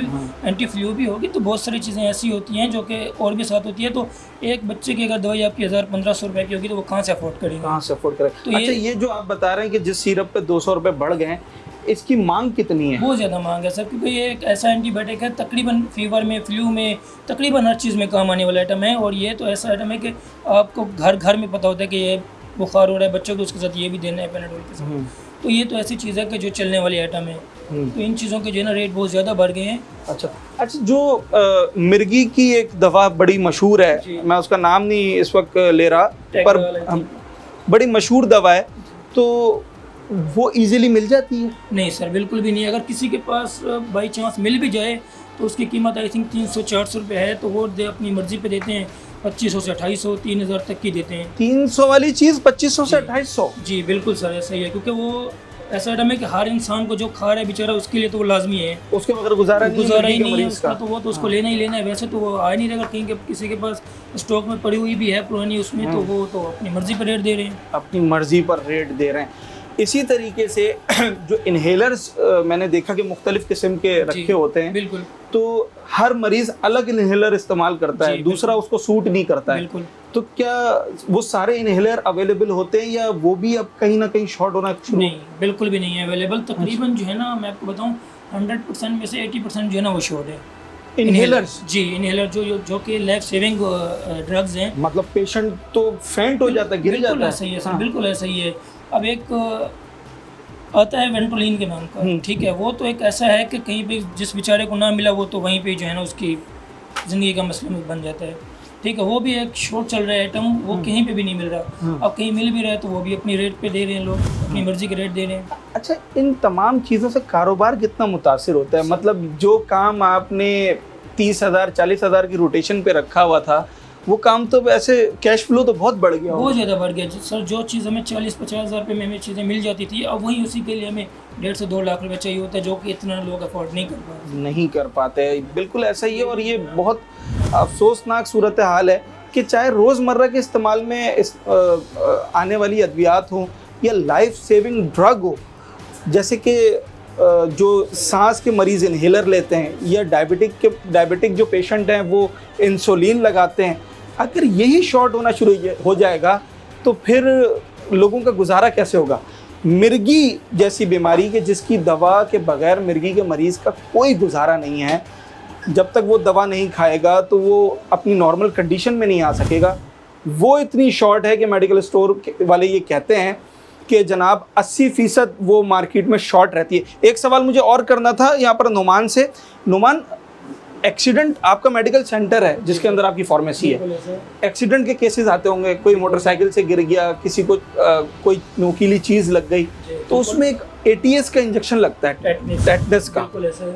Speaker 5: एंटी फ्लू भी होगी, तो बहुत सारी चीज़ें ऐसी होती हैं जो कि और भी साथ होती है। तो एक बच्चे की अगर दवाई आपकी 1000-1500 रुपये की होगी तो वो कहाँ से अफोर्ड करेगा?
Speaker 1: कहाँ से अफोर्ड करें?
Speaker 5: तो
Speaker 1: अच्छा, ये जो आप बता रहे हैं कि जिस सिरप पे 200 रुपये बढ़ गए हैं, इसकी मांग कितनी है?
Speaker 5: बहुत ज़्यादा मांग है सर, क्योंकि ये एक ऐसा एंटीबायोटिक है तकरीबन फीवर में, फ्लू में, तकरीबन हर चीज़ में काम आने वाला आइटम है। और ये तो ऐसा आइटम है कि आपको घर घर में पता होता है कि ये बुखार हो रहा है बच्चों को, उसके साथ ये भी देना है पैनाडोल के साथ। तो ये तो ऐसी चीज़ है कि जो चलने वाली आइटम है। तो इन चीज़ों के जो है ना रेट बहुत ज़्यादा बढ़ गए हैं।
Speaker 1: अच्छा, जो मिर्गी की एक दवा बड़ी मशहूर है, मैं उसका नाम नहीं इस वक्त ले रहा, पर बड़ी मशहूर दवा है, तो वो इजीली मिल जाती है?
Speaker 5: नहीं सर, बिल्कुल भी नहीं। अगर किसी के पास बाई चांस मिल भी जाए तो उसकी कीमत आई थिंक 300-400 रुपये है, तो वो अपनी मर्ज़ी पे देते हैं 2500 से 2800, 3000 तक की देते हैं।
Speaker 1: 300 वाली चीज़ 2500 से 2800?
Speaker 5: जी बिल्कुल सर, ऐसा ही है, क्योंकि वो ऐसा आइटम है कि हर इंसान को जो खा रहा है बेचारा, उसके लिए तो वो लाजमी है,
Speaker 1: उसके बगैर गुजारा
Speaker 5: ही नहीं है उसका, तो वो तो उसको लेना ही लेना है। वैसे तो वो आ नहीं रहेगा, कहीं किसी के पास स्टॉक में पड़ी हुई भी है पुरानी उसमें, तो वो तो अपनी मर्ज़ी पर रेट दे रहे हैं।
Speaker 1: अपनी मर्जी पर रेट दे रहे हैं। इसी तरीके से जो इन्हेलर्स मैंने देखा कि मुख्तलिफ किस्म के रखे होते हैं,
Speaker 5: बिल्कुल,
Speaker 1: तो हर मरीज अलग इन्हेलर इस्तेमाल करता है, दूसरा उसको सूट नहीं करता है।
Speaker 5: बिल्कुल।
Speaker 1: तो क्या वो सारे इन्हेलर अवेलेबल होते हैं या वो भी अब कहीं ना कहीं शॉर्ट होना शुरू?
Speaker 5: नहीं, बिल्कुल भी नहीं है अवेलेबल। तकरीबन जो है ना, मैं आपको बताऊं 100% में से 80% जो है ना वो शॉर्ट है।
Speaker 1: इन्हेलर्स?
Speaker 5: जी, इन्हेलर जो कि लाइफ सेविंग ड्रग्स हैं।
Speaker 1: मतलब पेशेंट तो फेंट हो जाता है, गिर जाता है।
Speaker 5: ऐसा ही है सर, बिल्कुल ऐसा ही है। अब एक आता है वेंटोलिन के नाम का, ठीक है, वो तो एक ऐसा है कि कहीं पे जिस बेचारे को ना मिला वो तो वहीं पे जो है ना उसकी ज़िंदगी का मसला बन जाता है, ठीक है। वो भी एक शॉर्ट चल रहा है आइटम, वो कहीं पे भी नहीं मिल रहा। अब कहीं मिल भी रहा है तो वो भी अपनी रेट पे दे रहे हैं लोग, अपनी मर्जी के रेट दे रहे हैं।
Speaker 1: अच्छा, इन तमाम चीज़ों से कारोबार कितना मुतासिर होता है? मतलब जो काम आपने 30,000 40,000 की रोटेशन पे रखा हुआ था, वो काम तो वैसे कैश फ्लो तो बहुत बढ़ गया,
Speaker 5: बहुत ज़्यादा बढ़ गया सर। जो चीज़ हमें 40-50 हज़ार रुपये में हमें चीज़ें मिल जाती थी, अब वही उसी के लिए हमें 1.5 से 2 लाख रुपये चाहिए होता है, जो कि इतना लोग अफोर्ड नहीं कर पाते। बिल्कुल ऐसा ही है। और ये बहुत अफसोसनाक सूरत हाल है कि चाहे रोज़मर्रा के इस्तेमाल में आने वाली अद्वियात हों या लाइफ सेविंग ड्रग हो, जैसे कि जो सांस के मरीज़ इन्हेलर लेते हैं या डायबिटिक जो पेशेंट हैं वो इंसुलिन लगाते हैं, अगर यही शॉर्ट होना शुरू हो जाएगा तो फिर लोगों का गुजारा कैसे होगा? मिर्गी जैसी बीमारी के जिसकी दवा के बगैर मिर्गी के मरीज़ का कोई गुजारा नहीं है, जब तक वो दवा नहीं खाएगा तो वो अपनी नॉर्मल कंडीशन में नहीं आ सकेगा। वो इतनी शॉर्ट है कि मेडिकल स्टोर वाले ये कहते हैं कि जनाब 80% वो मार्केट में शॉर्ट रहती है। एक सवाल मुझे और करना था यहाँ पर नुमान से। नुमान, एक्सीडेंट, आपका मेडिकल सेंटर है जिसके अंदर आपकी फार्मेसी है, एक्सीडेंट के केसेस आते होंगे, कोई मोटरसाइकिल से गिर गया, किसी को कोई नोकीली चीज़ लग गई, तो उसमें एक ATS का इंजेक्शन लगता है, टेटनस का,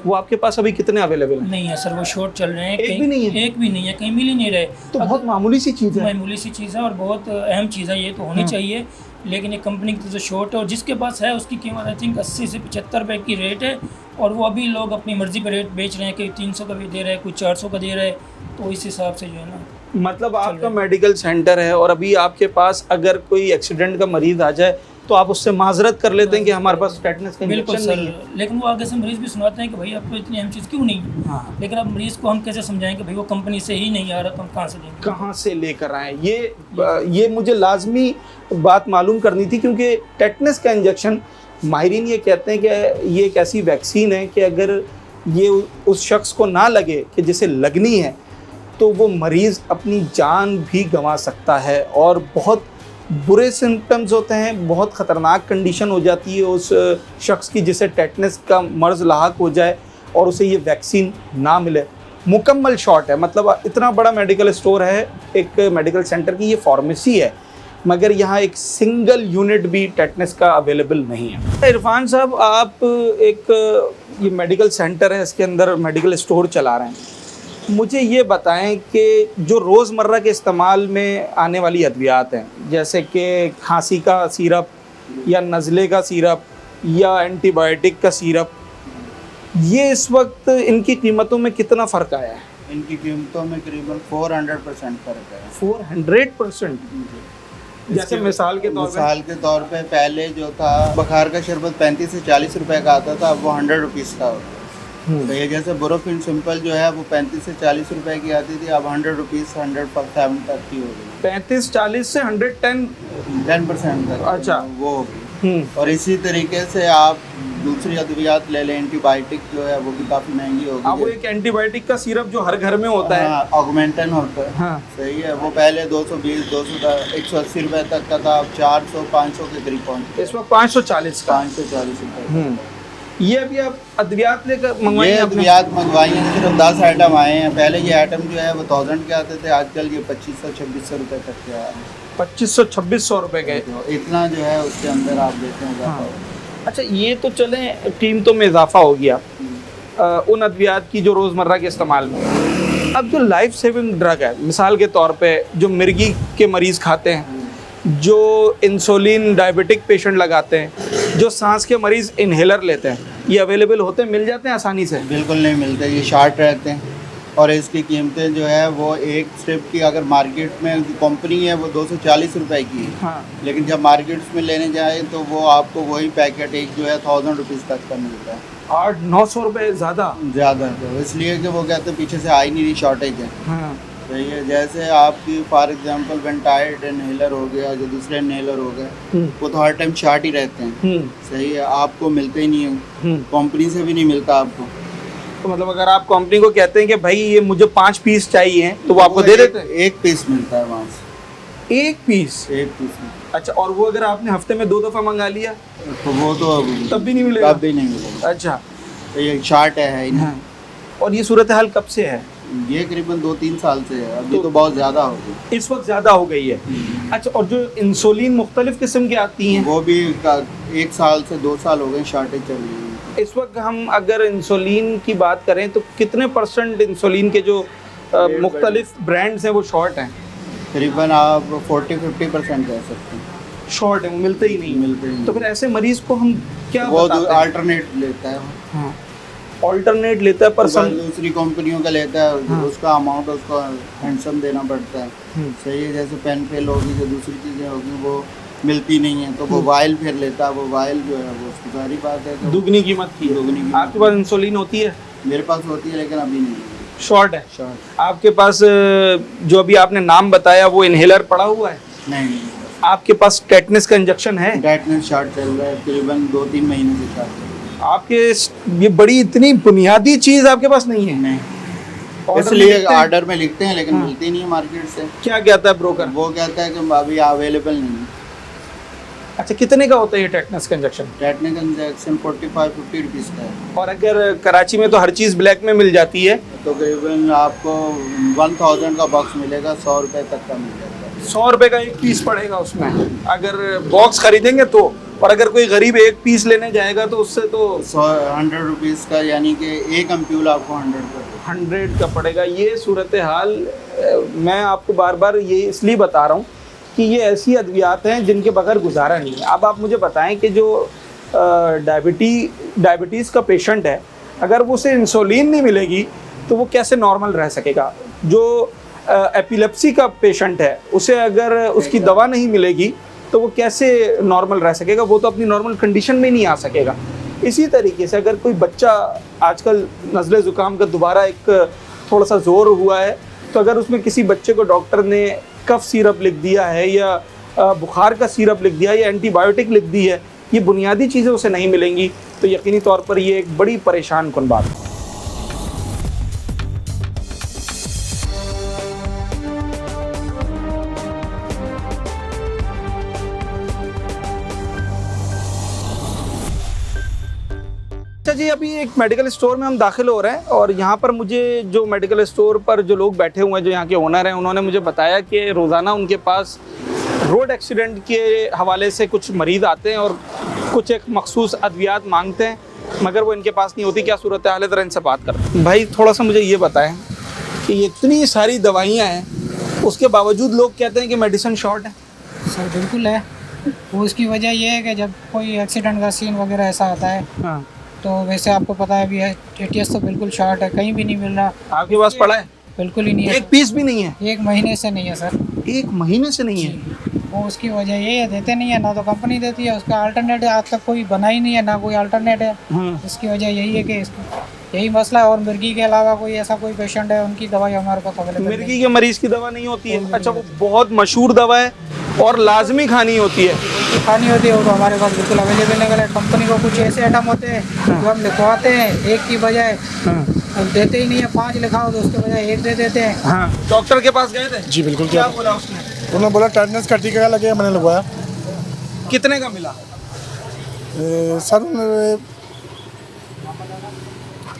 Speaker 5: वो आपके पास अभी कितने अवेलेबल हैं? नहीं है सर, वो शॉर्ट चल रहे हैं।
Speaker 1: एक भी नहीं है?
Speaker 5: एक भी नहीं है, कहीं मिल ही नहीं रहे।
Speaker 1: तो बहुत मामूली सी चीज़ है।
Speaker 5: मामूली सी चीज़ है और बहुत अहम चीज़ है, ये तो होनी चाहिए, लेकिन ये कंपनी की जो शॉर्ट है और जिसके पास है उसकी कीमत आई थिंक 80 से 75 रुपये की रेट है, और वो अभी लोग अपनी मर्ज़ी पर रेट बेच रहे हैं कि 300 का भी दे रहे हैं, कुछ 400 का दे रहे हैं, तो इस हिसाब से जो है ना।
Speaker 1: मतलब आपका मेडिकल सेंटर है और अभी आपके पास अगर कोई एक्सीडेंट का मरीज़ आ जाए तो आप उससे माजरत कर लेते हैं कि हमारे पास टेटनस का
Speaker 5: बिल्कुल
Speaker 1: इंजेक्शन नहीं है।
Speaker 5: सर, लेकिन वो आगे से मरीज़ भी सुनाते हैं कि भाई आपको इतनी अहम चीज़ क्यों नहीं।
Speaker 1: हाँ।
Speaker 5: लेकिन अब मरीज़ को हम कैसे समझाएं कि भाई वो कंपनी से ही नहीं आ रहा तो हम कहाँ से देंगे?
Speaker 1: कहाँ से लेकर आए? ये मुझे लाजमी बात मालूम करनी थी, क्योंकि टेटनस का इंजेक्शन माहिरीन ये कहते हैं कि ये एक ऐसी वैक्सीन है कि अगर ये उस शख्स को ना लगे कि जिसे लगनी है तो वो मरीज़ अपनी जान भी गंवा सकता है, और बहुत बुरे सिम्टम्स होते हैं, बहुत ख़तरनाक कंडीशन हो जाती है उस शख्स की जिसे टेटनस का मर्ज़ लाहक हो जाए और उसे ये वैक्सीन ना मिले। मुकम्मल शॉर्ट है। मतलब इतना बड़ा मेडिकल स्टोर है, एक मेडिकल सेंटर की ये फार्मेसी है, मगर यहाँ एक सिंगल यूनिट भी टेटनस का अवेलेबल नहीं है। इरफान साहब, आप एक ये मेडिकल सेंटर है, इसके अंदर मेडिकल स्टोर चला रहे हैं, मुझे ये बताएं कि जो रोज़मर्रा के इस्तेमाल में आने वाली अद्वियात हैं, जैसे कि खांसी का सिरप या नज़ले का सिरप या एंटीबायोटिक का सिरप, ये इस वक्त इनकी कीमतों में कितना फ़र्क आया है?
Speaker 6: इनकी कीमतों में करीबन 400% फ़र्क है।
Speaker 1: 400%? जैसे मिसाल के तौर पे
Speaker 6: पहले जो था बुखार का शरबत 35 से 40 रुपए का आता था, अब वो 100 रुपीज़ का होता है। तो ये जैसे बोरोफिन सिंपल जो है वो 35 से 40 रुपए की आती थी, अब 100 रुपीज़ 107 तक की हो गई।
Speaker 1: 35-40 से
Speaker 6: 10% तक
Speaker 1: अच्छा।
Speaker 6: वो होगी। और इसी तरीके से आप दूसरी अद्वियात ले लें, एंटीबायोटिक जो है वो भी काफ़ी महंगी
Speaker 1: अब
Speaker 6: होगी।
Speaker 1: वो एक एंटीबायोटिक का सिरप जो हर घर में होता है,
Speaker 6: ऑगमेंटन होता है।
Speaker 1: हाँ।
Speaker 6: सही है, वो पहले 220, 200, 180 रुपए तक का था, अब 400-500 के करीब पहुँच
Speaker 1: इस वक्त 540 का।
Speaker 6: 540 रुपए।
Speaker 1: ये अभी आप अद्वियात लेकर मंगवाई
Speaker 6: ये
Speaker 1: हैं आपने?
Speaker 6: अद्वियात मंगवाई हैं, सिर्फ 10 आइटम आए हैं। पहले ये आइटम जो है वो 1000 के आते थे, आजकल ये 2500-2600 रुपए तक के आए हैं।
Speaker 1: 2500-2600 रुपए के।
Speaker 6: तो इतना जो है उसके अंदर आप देते हैं
Speaker 1: हाँ। अच्छा, ये तो चले कीमतों में इजाफा हो गया उन अद्वियात की जो रोज़मर्रा के इस्तेमाल में। अब जो लाइफ सेविंग ड्रग है, मिसाल के तौर पे जो मिर्गी के मरीज़ खाते हैं, जो इंसुलिन डायबिटिक पेशेंट लगाते हैं, जो सांस के मरीज़ इन्हेलर लेते हैं, ये अवेलेबल होते हैं, मिल जाते हैं आसानी से?
Speaker 6: बिल्कुल नहीं मिलते, ये शार्ट रहते हैं। और इसकी कीमतें जो है वो एक स्ट्रिप की अगर मार्केट में कंपनी है वो 240 रुपए की है।
Speaker 1: हाँ।
Speaker 6: लेकिन जब मार्केट्स में लेने जाए तो वो आपको वही पैकेट एक जो है 1000 रुपीज़ तक का मिलता है।
Speaker 1: 800-900 रुपए ज़्यादा?
Speaker 6: ज़्यादा तो इसलिए कि वो कहते हैं पीछे से आ ही नहीं रही, शॉर्टेज है।
Speaker 1: हाँ।
Speaker 6: सही है, जैसे आपकी फॉर एग्जांपल वेंटाइड इनहेलर हो गया, जो दूसरे इनहेलर हो गए, वो तो हर टाइम शॉर्ट ही रहते हैं। सही है, आपको मिलते ही नहीं है, कंपनी से भी नहीं मिलता आपको।
Speaker 1: तो मतलब अगर आप कंपनी को कहते हैं कि भाई ये मुझे 5 पीस चाहिए, तो वो आपको दे देते हैं?
Speaker 6: एक पीस मिलता है वहाँ से।
Speaker 1: एक पीस?
Speaker 6: एक पीस में।
Speaker 1: अच्छा, और वो अगर आपने हफ्ते में 2 दफ़ा मंगा लिया
Speaker 6: तो वो तो
Speaker 1: तब भी नहीं मिलेगा?
Speaker 6: तब भी नहीं मिलेगा।
Speaker 1: अच्छा।
Speaker 6: तो ये शार्ट है इन्हें।
Speaker 1: हाँ। और ये सूरत हाल कब से है?
Speaker 6: ये करीबन 2-3 साल से है, अभी तो बहुत ज़्यादा हो गई।
Speaker 1: इस वक्त ज़्यादा हो गई है। अच्छा, और जो इंसुलिन मुख्तलिफ किस्म की आती हैं,
Speaker 6: वो भी 1 साल से 2 साल हो गए शॉर्टेज चल रही है।
Speaker 1: इस वक्त हम अगर इंसुलिन की बात करें तो कितने % इंसुलिन के जो मुख्तलिफ ब्रांड्स हैं वो शॉर्ट हैं?
Speaker 6: करीबन आप 40-50% कह सकते हैं
Speaker 1: शॉर्ट है, वो मिलते ही नहीं।
Speaker 6: मिलते ही
Speaker 1: तो फिर ऐसे मरीज को हम क्या
Speaker 6: वो
Speaker 1: बताते हैं?
Speaker 6: अल्टरनेट लेता है।
Speaker 1: हाँ, ऑल्टरनेट लेता है पर
Speaker 6: दूसरी कंपनियों का लेता है।
Speaker 1: हाँ।
Speaker 6: उसका अमाउंट उसको हैंडसम देना पड़ता है। सही है, जैसे पेन फेल होगी, जो दूसरी चीज़ें होगी वो मिलती नहीं है, तो वो वाइल फिर लेता है। वो वाइल जो है वो उसकी सारी बात है, तो
Speaker 1: दुगनी कीमत की है।
Speaker 6: दुगनी कीमत।
Speaker 1: आपके पास इंसुलिन होती है?
Speaker 6: मेरे पास होती है लेकिन अभी नहीं है,
Speaker 1: शॉर्ट है।
Speaker 6: शॉर्ट
Speaker 1: आपके पास जो अभी आपने नाम बताया वो इनहेलर पड़ा हुआ है?
Speaker 6: नहीं।
Speaker 1: आपके पास टेटनस का इंजेक्शन है?
Speaker 6: टेटनस शॉट चल रहा है, करीबन 2-3 महीने से शॉट चल रहा
Speaker 1: आपके ये बड़ी इतनी बुनियादी चीज़ आपके पास नहीं है?
Speaker 6: है। नहीं,
Speaker 1: ऑर्डर
Speaker 6: इसलिए
Speaker 1: लिखते हैं?
Speaker 6: ऑर्डर में लिखते हैं लेकिन
Speaker 1: हाँ।
Speaker 6: मिलती नहीं है मार्केट से।
Speaker 1: क्या कहता है ब्रोकर?
Speaker 6: वो कहता है कि अभी अवेलेबल नहीं है।
Speaker 1: अच्छा, कितने का होता है ये टेटनस का इंजेक्शन?
Speaker 6: टेटनस इंजेक्शन 45-50 रुपीज़ का है।
Speaker 1: और अगर कराची में तो हर चीज़ ब्लैक में मिल जाती है,
Speaker 6: तो करीबन आपको 1000 का बॉक्स मिलेगा, 100 रुपए तक का मिल जाएगा।
Speaker 1: 100 रुपए का एक पीस पड़ेगा उसमें अगर बॉक्स खरीदेंगे तो। और अगर कोई गरीब एक पीस लेने जाएगा तो उससे तो
Speaker 6: 100 रुपीज़ का, यानी कि एक एम्प्यूल आपको
Speaker 1: 100 का पड़ेगा। ये सूरत हाल मैं आपको बार बार ये इसलिए बता रहा हूँ कि ये ऐसी अद्वियात हैं जिनके बगैर गुजारा नहीं है। अब आप मुझे बताएं कि जो डायबिटीज़ का पेशेंट है, अगर वो उसे इंसुलिन नहीं मिलेगी तो वो कैसे नॉर्मल रह सकेगा? जो एपिलेप्सी का पेशेंट है, उसे अगर उसकी दवा नहीं मिलेगी तो वो कैसे नॉर्मल रह सकेगा? वो तो अपनी नॉर्मल कंडीशन में नहीं आ सकेगा। इसी तरीके से अगर कोई बच्चा, आजकल नज़ले ज़ुकाम का दोबारा एक थोड़ा सा ज़ोर हुआ है, तो अगर उसमें किसी बच्चे को डॉक्टर ने कफ सिरप लिख दिया है या बुखार का सिरप लिख दिया है या एंटीबायोटिक लिख दी है, ये बुनियादी चीज़ें उसे नहीं मिलेंगी, तो यकीनी तौर पर ये एक बड़ी परेशान कुन बात है। अच्छा जी, अभी एक मेडिकल स्टोर में हम दाखिल हो रहे हैं और यहाँ पर मुझे जो मेडिकल स्टोर पर जो लोग बैठे हुए हैं, जो यहाँ के ओनर हैं, उन्होंने मुझे बताया कि रोज़ाना उनके पास रोड एक्सीडेंट के हवाले से कुछ मरीज़ आते हैं और कुछ एक मखसूस अद्वियात मांगते हैं, मगर वो इनके पास नहीं होती। क्या सूरत हाल है, ज़रा इनसे बात करते हैं। भाई थोड़ा सा मुझे ये बताएं कि ये इतनी सारी दवाइयाँ हैं, उसके बावजूद लोग कहते हैं कि मेडिसिन शॉर्ट है।
Speaker 7: सर बिल्कुल है। वो उसकी वजह ये है कि जब कोई एक्सीडेंट का सीन वगैरह ऐसा आता है,
Speaker 1: हाँ,
Speaker 7: तो वैसे आपको पता है अभी है ATS तो बिल्कुल शॉर्ट है, कहीं भी नहीं मिल रहा।
Speaker 1: आपके पास पड़ा है?
Speaker 7: बिल्कुल ही नहीं है।
Speaker 1: एक पीस भी नहीं है?
Speaker 7: 1 महीने से नहीं है सर।
Speaker 1: 1 महीने से नहीं है?
Speaker 7: वो उसकी वजह यही है, देते नहीं है, ना तो कंपनी देती है, उसका अल्टरनेट आज तक कोई बना ही नहीं है, ना कोई अल्टरनेट है। इसकी वजह यही है कि यही मसला है। और मिर्गी के अलावा कोई ऐसा कोई पेशेंट है उनकी दवाई हमारे पास अवेलेबल नहीं
Speaker 1: मिर्गी के मरीज की दवा नहीं होती है? अच्छा, वो बहुत मशहूर दवा है और लाजमी खानी होती है।
Speaker 7: खानी होती है, वो तो हमारे पास बिल्कुल अवेलेबल नहीं है। कंपनी को कुछ ऐसे आइटम होते हैं जो हम लिखवाते हैं, एक की बजाय हम देते ही नहीं है। 5 लिखाओ तो उसके बजाय 1 दे देते हैं।
Speaker 1: हाँ, डॉक्टर के पास गए थे?
Speaker 8: जी बिल्कुल।
Speaker 1: क्या बोला उसने?
Speaker 8: उन्होंने बोला टेटनस का टीका लगे, मैंने लगवाया।
Speaker 1: कितने का मिला?
Speaker 8: सर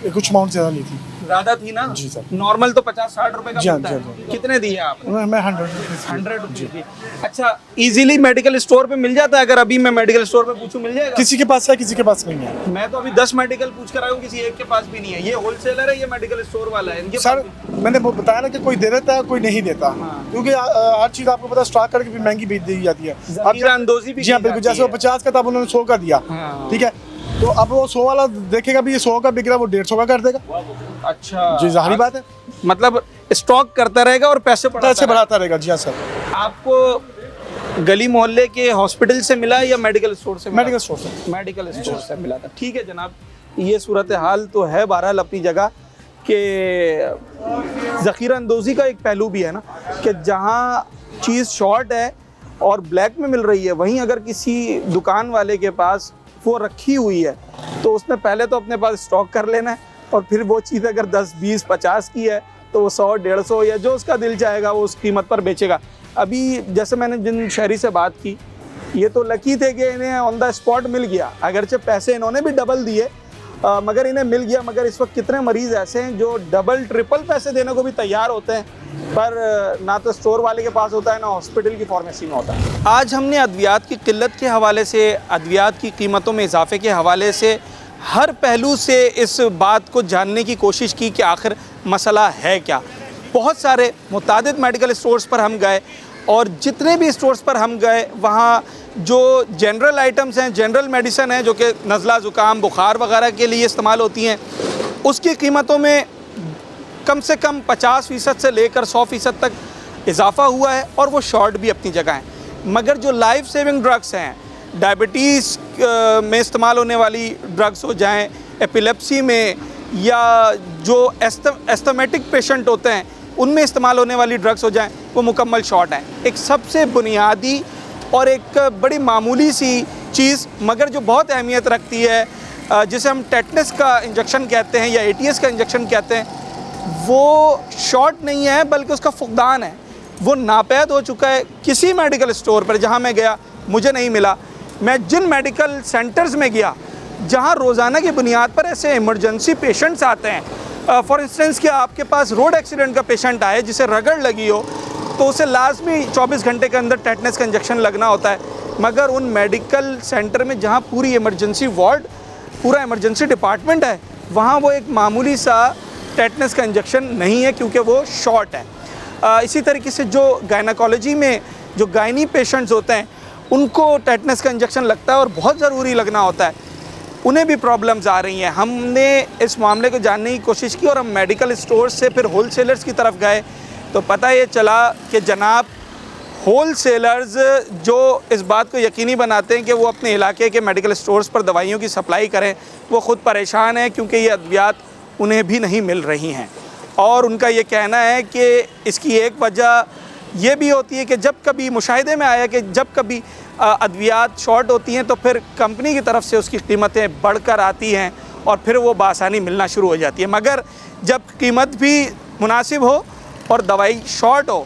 Speaker 8: कुछ अमाउंट ज़्यादा ली थी।
Speaker 1: ज्यादा थी ना?
Speaker 8: जी सर।
Speaker 1: नॉर्मल तो 50-60 रुपए का
Speaker 8: जी हाँ,
Speaker 1: मिलता
Speaker 8: जी
Speaker 1: है।
Speaker 8: हाँ।
Speaker 1: कितने दिए आपने?
Speaker 8: मैं 100
Speaker 1: 100 रुपए। अच्छा, इजीली मेडिकल स्टोर पे मिल जाता है? अगर अभी मैं मेडिकल स्टोर पे पूछूं मिल जाएगा?
Speaker 8: किसी के पास है, किसी के पास नहीं है।
Speaker 1: मैं तो अभी 10 मेडिकल पूछ कर आया हूँ, किसी एक के पास भी नहीं है। ये होलसेलर है, ये मेडिकल स्टोर वाला है? इनके
Speaker 8: सर मैंने वो बताया ना कि कोई दे देता है, कोई नहीं देता। क्योंकि हर चीज़ आपको पता, स्टॉक करके भी महंगी बेच दी जाती है।
Speaker 1: ज़मीर अंदोज़ी भी
Speaker 8: जी हाँ
Speaker 1: की
Speaker 8: बिल्कुल।
Speaker 1: जाती
Speaker 8: जैसे वो
Speaker 1: है।
Speaker 8: 50 का था, अब उन्होंने 100 का दिया। ठीक है, तो अब वो 100 वाला देखेगा भी ये 100 का बिक रहा है, वो 150 का कर देगा।
Speaker 1: अच्छा
Speaker 8: जी जाहिर बात है,
Speaker 1: मतलब स्टॉक करता रहेगा और पैसे
Speaker 8: पैसे बढ़ाता रहेगा। जी हाँ सर।
Speaker 1: आपको गली मोहल्ले के हॉस्पिटल से मिला या मेडिकल स्टोर से मिला?
Speaker 8: मेडिकल स्टोर से।
Speaker 1: मेडिकल स्टोर से मिला था। ठीक है जनाब, ये सूरत हाल तो है बहरहाल अपनी जगह कि ज़ख़ीरा अंदोज़ी का एक पहलू भी है ना, कि जहाँ चीज़ शॉर्ट है और ब्लैक में मिल रही है, वहीं अगर किसी दुकान वाले के पास वो रखी हुई है तो उसने पहले तो अपने पास स्टॉक कर लेना है, और फिर वो चीज़ अगर 10, 20, 50 की है तो वो 100, 150 या जो उसका दिल चाहेगा वो उस कीमत पर बेचेगा। अभी जैसे मैंने जिन शहरी से बात की, ये तो लकी थे कि इन्हें ऑन द स्पॉट मिल गया, अगरचे पैसे इन्होंने भी डबल दिए मगर इन्हें मिल गया। मगर इस वक्त कितने मरीज़ ऐसे हैं जो डबल ट्रिपल पैसे देने को भी तैयार होते हैं, पर ना तो स्टोर वाले के पास होता है ना हॉस्पिटल की फार्मेसी में होता है। आज हमने अद्वियात की किल्लत के हवाले से, अद्वियात की कीमतों में इजाफे के हवाले से, हर पहलू से इस बात को जानने की कोशिश की कि आखिर मसला है क्या। बहुत सारे मुतादिद मेडिकल स्टोर्स पर हम गए, और जितने भी स्टोर्स पर हम गए वहाँ जो जनरल आइटम्स हैं, जनरल मेडिसिन है जो कि नज़ला ज़ुकाम बुखार वगैरह के लिए इस्तेमाल होती हैं, उसकी कीमतों में कम से कम 50% से लेकर 100% तक इजाफ़ा हुआ है, और वो शॉर्ट भी अपनी जगह हैं। मगर जो लाइफ सेविंग ड्रग्स हैं, डायबिटीज़ में इस्तेमाल होने वाली ड्रग्स हो जाएं, एपिलेप्सी में, या जो एस्थमेटिक पेशेंट होते हैं उनमें इस्तेमाल होने वाली ड्रग्स हो जाएं, वो मुकम्मल शॉर्ट हैं। एक सबसे बुनियादी और एक बड़ी मामूली सी चीज़ मगर जो बहुत अहमियत रखती है, जिसे हम टेटनस का इंजेक्शन कहते हैं या ATS का इंजेक्शन कहते हैं, वो शॉर्ट नहीं है बल्कि उसका फुकदान है। वो नापैद हो चुका है। किसी मेडिकल स्टोर पर जहाँ मैं गया मुझे नहीं मिला। मैं जिन मेडिकल सेंटर्स में गया जहाँ रोज़ाना की बुनियाद पर ऐसे इमरजेंसी पेशेंट्स आते हैं, फॉर इंस्टेंस कि आपके पास रोड एक्सीडेंट का पेशेंट आए जिसे रगड़ लगी हो, तो उसे लाजमी 24 घंटे के अंदर टेटनस का इंजेक्शन लगना होता है। मगर उन मेडिकल सेंटर में जहाँ पूरी इमरजेंसी वार्ड, पूरा इमरजेंसी डिपार्टमेंट है, वहाँ वो एक मामूली सा टेटनस का इंजेक्शन नहीं है क्योंकि वो शॉर्ट है। इसी तरीके से जो गायनाकोलॉजी में जो गायनी पेशेंट्स होते हैं उनको टेटनस का इंजेक्शन लगता है और बहुत ज़रूरी लगना होता है, उन्हें भी प्रॉब्लम्स आ रही हैं। हमने इस मामले को जानने की कोशिश की और हम मेडिकल स्टोर से फिर होलसेलर्स की तरफ गए तो पता ये चला कि जनाब होलसेलर्स जो इस बात को यकीनी बनाते हैं कि वो अपने इलाके के मेडिकल स्टोर्स पर दवाइयों की सप्लाई करें, वो ख़ुद परेशान हैं क्योंकि ये अद्वियात उन्हें भी नहीं मिल रही हैं। और उनका ये कहना है कि इसकी एक वजह ये भी होती है कि जब कभी मुशाहिदे में आया कि जब कभी अद्वियात शॉर्ट होती हैं तो फिर कंपनी की तरफ से उसकी कीमतें बढ़कर आती हैं और फिर वो बासानी मिलना शुरू हो जाती है। मगर जब कीमत भी मुनासिब हो और दवाई शॉर्ट हो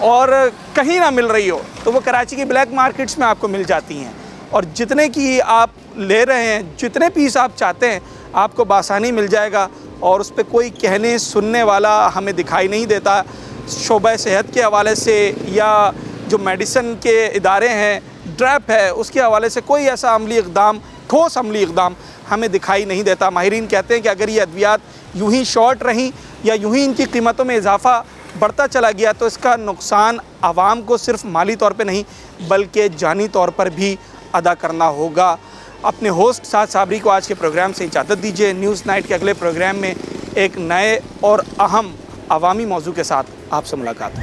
Speaker 1: और कहीं ना मिल रही हो तो वो कराची की ब्लैक मार्केट्स में आपको मिल जाती हैं, और जितने की आप ले रहे हैं, जितने पीस आप चाहते हैं, आपको बासानी मिल जाएगा और उस पर कोई कहने सुनने वाला हमें दिखाई नहीं देता। शोबा सेहत के हवाले से या जो मेडिसिन के इदारे हैं, ड्रैप है, उसके हवाले से कोई ऐसा अमली इक़दाम, ठोस अमली इक़दाम हमें दिखाई नहीं देता। माहिरीन कहते हैं कि अगर ये अद्वियात यूं ही शॉर्ट रहीं या यूं ही इनकी कीमतों में इजाफ़ा बढ़ता चला गया तो इसका नुकसान आवाम को सिर्फ माली तौर पे नहीं बल्कि जानी तौर पर भी अदा करना होगा। अपने होस्ट साद साबरी को आज के प्रोग्राम से इजाज़त दीजिए। न्यूज़ नाइट के अगले प्रोग्राम में एक नए और अहम अवामी मौजू के साथ आपसे मुलाकात